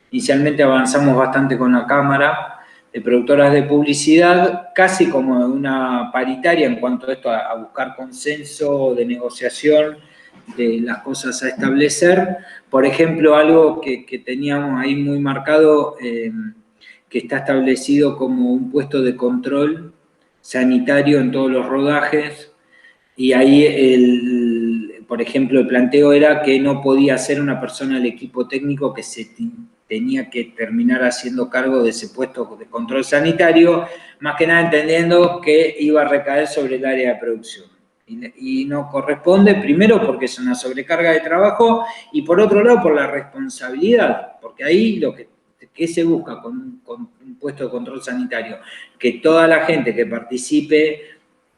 inicialmente avanzamos bastante con la Cámara de Productoras de Publicidad, casi como una paritaria en cuanto a esto, a buscar consenso de negociación de las cosas a establecer. Por ejemplo, algo que teníamos ahí muy marcado, que está establecido como un puesto de control sanitario en todos los rodajes, y ahí, por ejemplo, el planteo era que no podía ser una persona del equipo técnico que se tenía que terminar haciendo cargo de ese puesto de control sanitario, más que nada entendiendo que iba a recaer sobre el área de producción. Y no corresponde, primero porque es una sobrecarga de trabajo, y por otro lado por la responsabilidad, porque ahí ¿qué se busca con un puesto de control sanitario? Que toda la gente que participe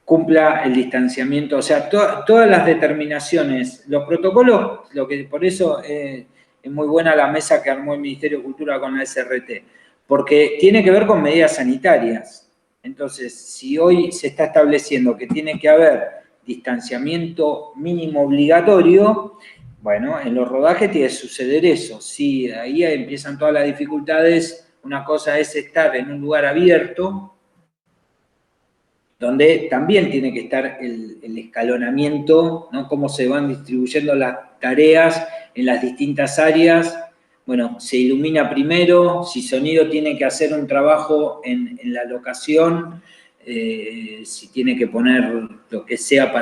cumpla el distanciamiento, o sea, todas las determinaciones, los protocolos, por eso es muy buena la mesa que armó el Ministerio de Cultura con la SRT, porque tiene que ver con medidas sanitarias. Entonces, si hoy se está estableciendo que tiene que haber distanciamiento mínimo obligatorio, bueno, en los rodajes tiene que suceder eso. Sí, ahí empiezan todas las dificultades. Una cosa es estar en un lugar abierto, donde también tiene que estar el escalonamiento, ¿no? Cómo se van distribuyendo las tareas en las distintas áreas. Bueno, se ilumina primero, si sonido tiene que hacer un trabajo en la locación, si tiene que poner lo que sea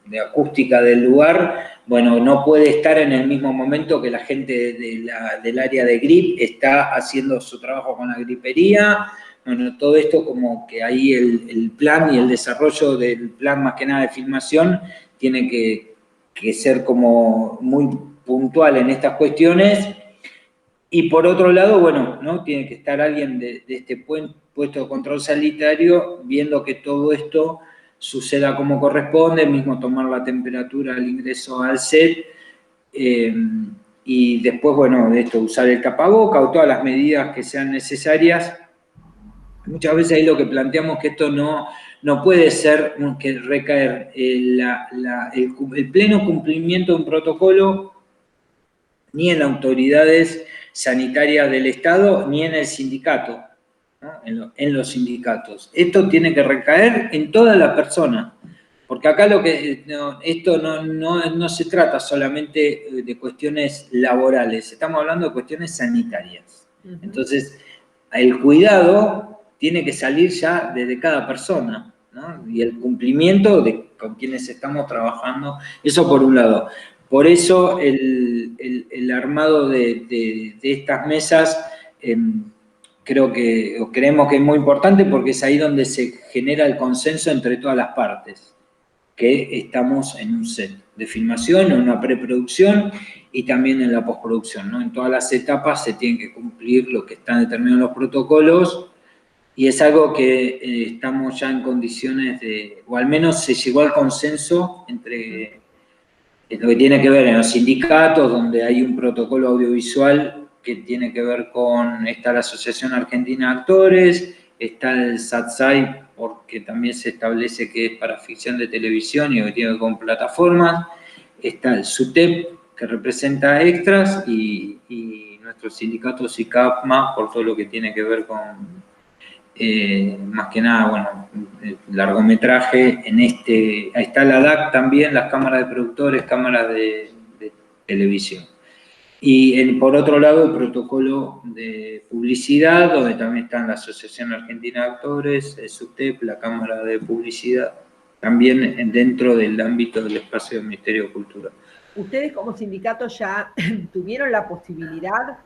de acústica del lugar, bueno, no puede estar en el mismo momento que la gente del área de grip está haciendo su trabajo con la gripería. Bueno, todo esto como que ahí el plan y el desarrollo del plan más que nada de filmación tiene que ser como muy puntual en estas cuestiones. Y por otro lado, bueno, ¿no? Tiene que estar alguien de este puesto de control sanitario viendo que todo esto suceda como corresponde, mismo tomar la temperatura al ingreso al set, y después, bueno, de esto, usar el tapaboca o todas las medidas que sean necesarias. Muchas veces ahí lo que planteamos que esto no puede ser que recaer el pleno cumplimiento de un protocolo ni en las autoridades sanitarias del Estado, ni en el sindicato, ¿no? En los sindicatos. Esto tiene que recaer en todas las personas, porque acá esto no se trata solamente de cuestiones laborales, estamos hablando de cuestiones sanitarias. Entonces, el cuidado tiene que salir ya desde cada persona, ¿no? Y el cumplimiento con quienes estamos trabajando, eso por un lado. Por eso el armado de estas mesas creemos que es muy importante, porque es ahí donde se genera el consenso entre todas las partes, que estamos en un set de filmación, en una preproducción y también en la postproducción, ¿no? En todas las etapas se tienen que cumplir lo que están determinados en los protocolos, y es algo que estamos ya en condiciones o al menos se llegó al consenso entre lo que tiene que ver en los sindicatos, donde hay un protocolo audiovisual que tiene que ver está la Asociación Argentina de Actores, está el SATSAI, porque también se establece que es para ficción de televisión y que tiene que ver con plataformas, está el SUTEP, que representa extras, y nuestro sindicato SICAPMA, por todo lo que tiene que ver con más que nada, bueno, largometraje ahí está la DAC también, las cámaras de productores, cámaras de televisión. Y por otro lado, el protocolo de publicidad, donde también están la Asociación Argentina de Actores, el SUTEP, la Cámara de Publicidad, también dentro del ámbito del espacio del Ministerio de Cultura. ¿Ustedes como sindicato ya tuvieron la posibilidad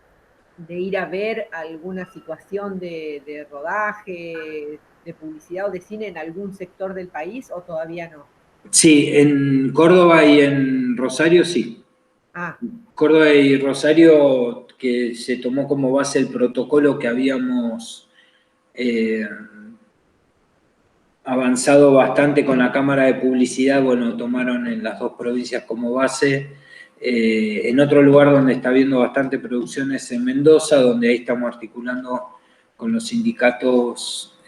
de ir a ver alguna situación de rodaje, de publicidad o de cine en algún sector del país, o todavía no? Sí, en Córdoba y en Rosario sí. Ah, Córdoba y Rosario, que se tomó como base el protocolo que habíamos eh, avanzado bastante con la Cámara de Publicidad, bueno, tomaron en las dos provincias como base. En otro lugar donde está habiendo bastante producción es en Mendoza, donde ahí estamos articulando con los sindicatos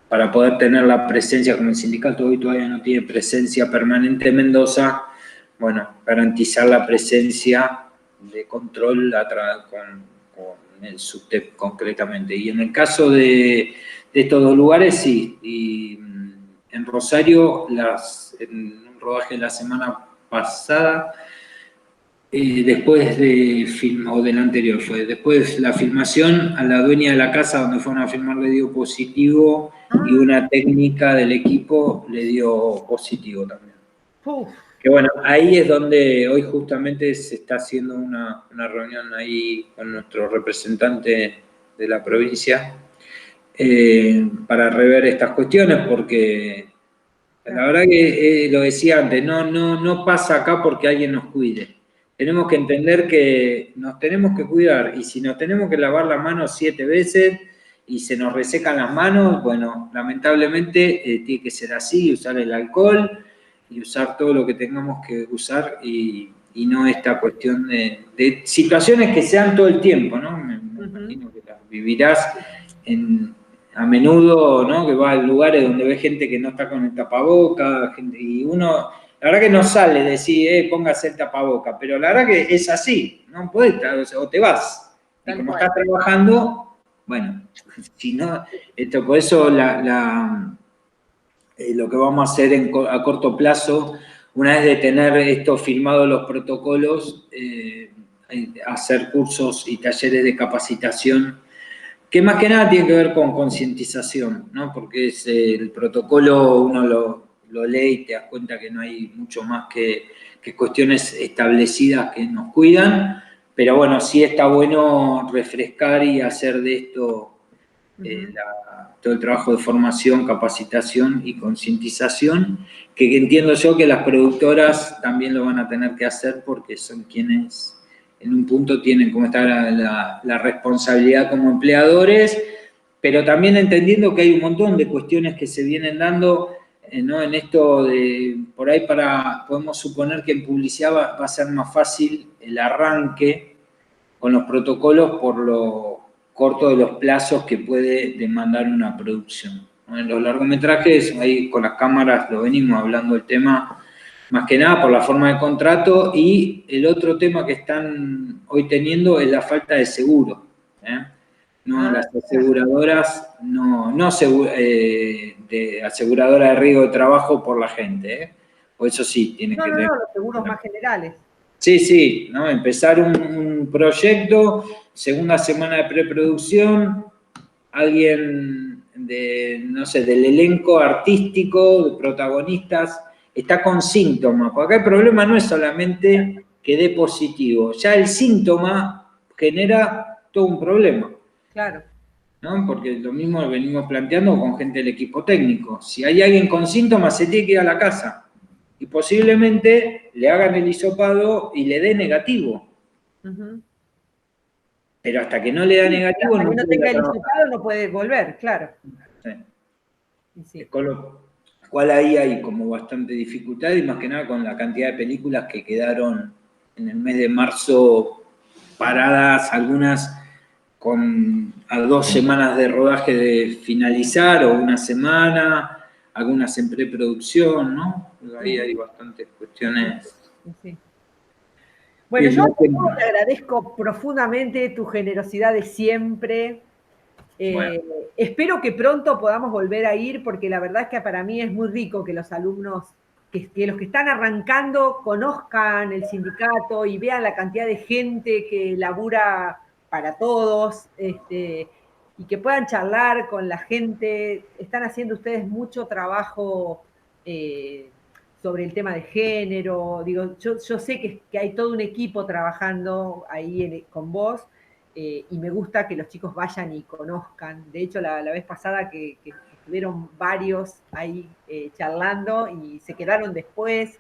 para poder tener la presencia, como el sindicato hoy todavía no tiene presencia permanente en Mendoza, bueno, garantizar la presencia de control con el SUTEP concretamente. Y en el caso de estos dos lugares, sí. Y en Rosario, en un rodaje la semana pasada, después de o del anterior fue, después la filmación, a la dueña de la casa donde fueron a filmar le dio positivo y ah, una técnica del equipo le dio positivo también. uf, Que bueno, ahí es donde hoy justamente se está haciendo una reunión ahí con nuestro representante de la provincia para rever estas cuestiones, porque la claro, verdad que lo decía antes, no pasa acá porque alguien nos cuide. Tenemos que entender que nos tenemos que cuidar y si nos tenemos que lavar las manos 7 veces y se nos resecan las manos, bueno, lamentablemente tiene que ser así, usar el alcohol y usar todo lo que tengamos que usar y no esta cuestión de situaciones que sean todo el tiempo, ¿no? Me ujú, imagino que las vivirás en, a menudo, ¿no? Que va a lugares donde ve gente que no está con el tapaboca, y uno, la verdad que no sale decir, póngase el tapaboca, pero la verdad que es así, no puedes estar, o te vas. Y tal como cual. estás trabajando, bueno, si no, por eso lo que vamos a hacer a corto plazo, una vez de tener esto firmado los protocolos, hacer cursos y talleres de capacitación que más que nada tiene que ver con concientización, ¿no? Porque es el protocolo, uno lo lee y te das cuenta que no hay mucho más que cuestiones establecidas que nos cuidan, pero bueno, sí está bueno refrescar y hacer de esto Ujú. todo el trabajo de formación, capacitación y concientización, que entiendo yo que las productoras también lo van a tener que hacer porque son quienes en un punto tienen como está la responsabilidad como empleadores, pero también entendiendo que hay un montón de cuestiones que se vienen dando, ¿no? En esto de, por ahí podemos suponer que en publicidad va a ser más fácil el arranque con los protocolos por lo corto de los plazos que puede demandar una producción. En los largometrajes, ahí con las cámaras lo venimos hablando el tema, más que nada por la forma de contrato, y el otro tema que están hoy teniendo es la falta de seguro. ¿eh? No, Ah, las mira. aseguradoras, de aseguradora de riesgo de trabajo por la gente. O eso sí, tiene No, que no, tener. no, los seguros más generales. Sí, sí, ¿no? Empezar un proyecto, segunda semana de preproducción, alguien no sé, del elenco artístico, de protagonistas, está con síntomas, porque acá el problema no es solamente que dé positivo, ya el síntoma genera todo un problema, Claro. ¿no? Porque lo mismo venimos planteando con gente del equipo técnico. Si hay alguien con síntomas, se tiene que ir a la casa y posiblemente le hagan el hisopado y le dé negativo. Ujú. Pero hasta que no le da Sí, pero negativo hasta que no no puede ir tenga a el trabajar. hisopado no puede volver, claro. Sí. Y sí. Con lo cual ahí hay como bastante dificultad y más que nada con la cantidad de películas que quedaron en el mes de marzo paradas, algunas con a 2 semanas de rodaje de finalizar o una semana, algunas en preproducción, ¿no? Ahí hay Ujú. bastantes Y cuestiones sí. que Bueno, yo no ante todo te tengo. agradezco profundamente tu generosidad de siempre. Bueno, Eh, Espero que pronto podamos volver a ir porque la verdad es que para mí es muy rico que los alumnos, que los que están arrancando conozcan el sindicato y vean la cantidad de gente que labura para todos, y que puedan charlar con la gente. Están haciendo ustedes mucho trabajo eh, sobre el tema de género. Digo, yo sé que hay todo un equipo trabajando ahí con vos, y me gusta que los chicos vayan y conozcan. De hecho, la vez pasada que estuvieron varios ahí charlando y se quedaron después.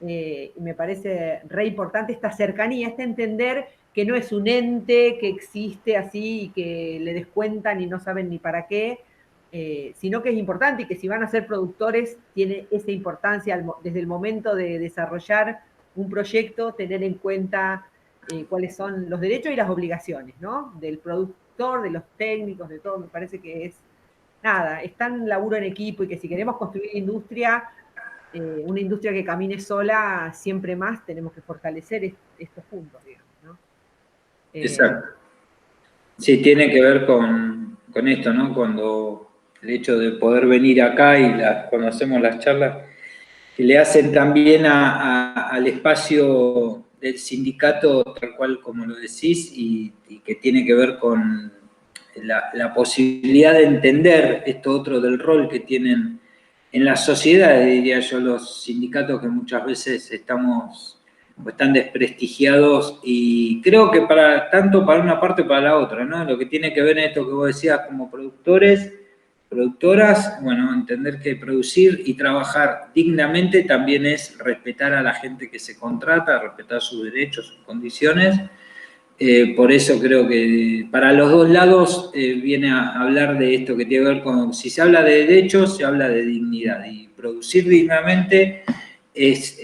Y me parece re importante esta cercanía, este entender que no es un ente que existe así y que le descuentan y no saben ni para qué, sino que es importante y que si van a ser productores tiene esa importancia desde el momento de desarrollar un proyecto, tener en cuenta cuáles son los derechos y las obligaciones, ¿no? Del productor, de los técnicos, de todo. Me parece que es, nada, es tan laburo en equipo y que si queremos construir industria, una industria que camine sola, siempre más tenemos que fortalecer estos puntos, digamos, ¿no? Exacto. Sí, tiene que ver con esto, ¿no? Cuando el hecho de poder venir acá y cuando hacemos las charlas, que le hacen también al espacio del sindicato, tal cual como lo decís, y que tiene que ver con la posibilidad de entender esto otro del rol que tienen en la sociedad, diría yo, los sindicatos que muchas veces estamos o están desprestigiados y creo que tanto para una parte como para la otra, ¿no? Lo que tiene que ver en esto que vos decías como productores, productoras, bueno, entender que producir y trabajar dignamente también es respetar a la gente que se contrata, respetar sus derechos, sus condiciones. Por eso creo que para los dos lados viene a hablar de esto que tiene que ver con, si se habla de derechos, se habla de dignidad. Y producir dignamente es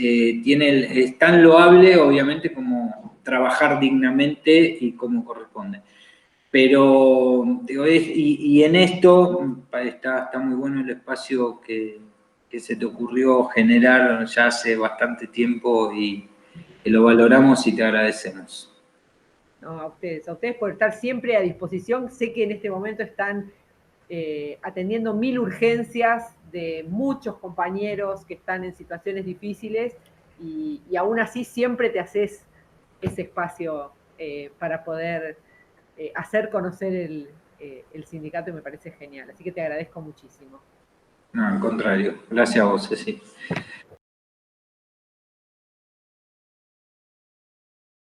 tan loable, obviamente, como trabajar dignamente y como corresponde. Pero, digo, y en esto está muy bueno el espacio que se te ocurrió generar ya hace bastante tiempo y que lo valoramos y te agradecemos. No, a ustedes por estar siempre a disposición. Sé que en este momento están atendiendo mil urgencias de muchos compañeros que están en situaciones difíciles y aún así siempre te haces ese espacio para poder hacer conocer el sindicato y me parece genial. Así que te agradezco muchísimo. No, al contrario. Gracias a vos, Ceci.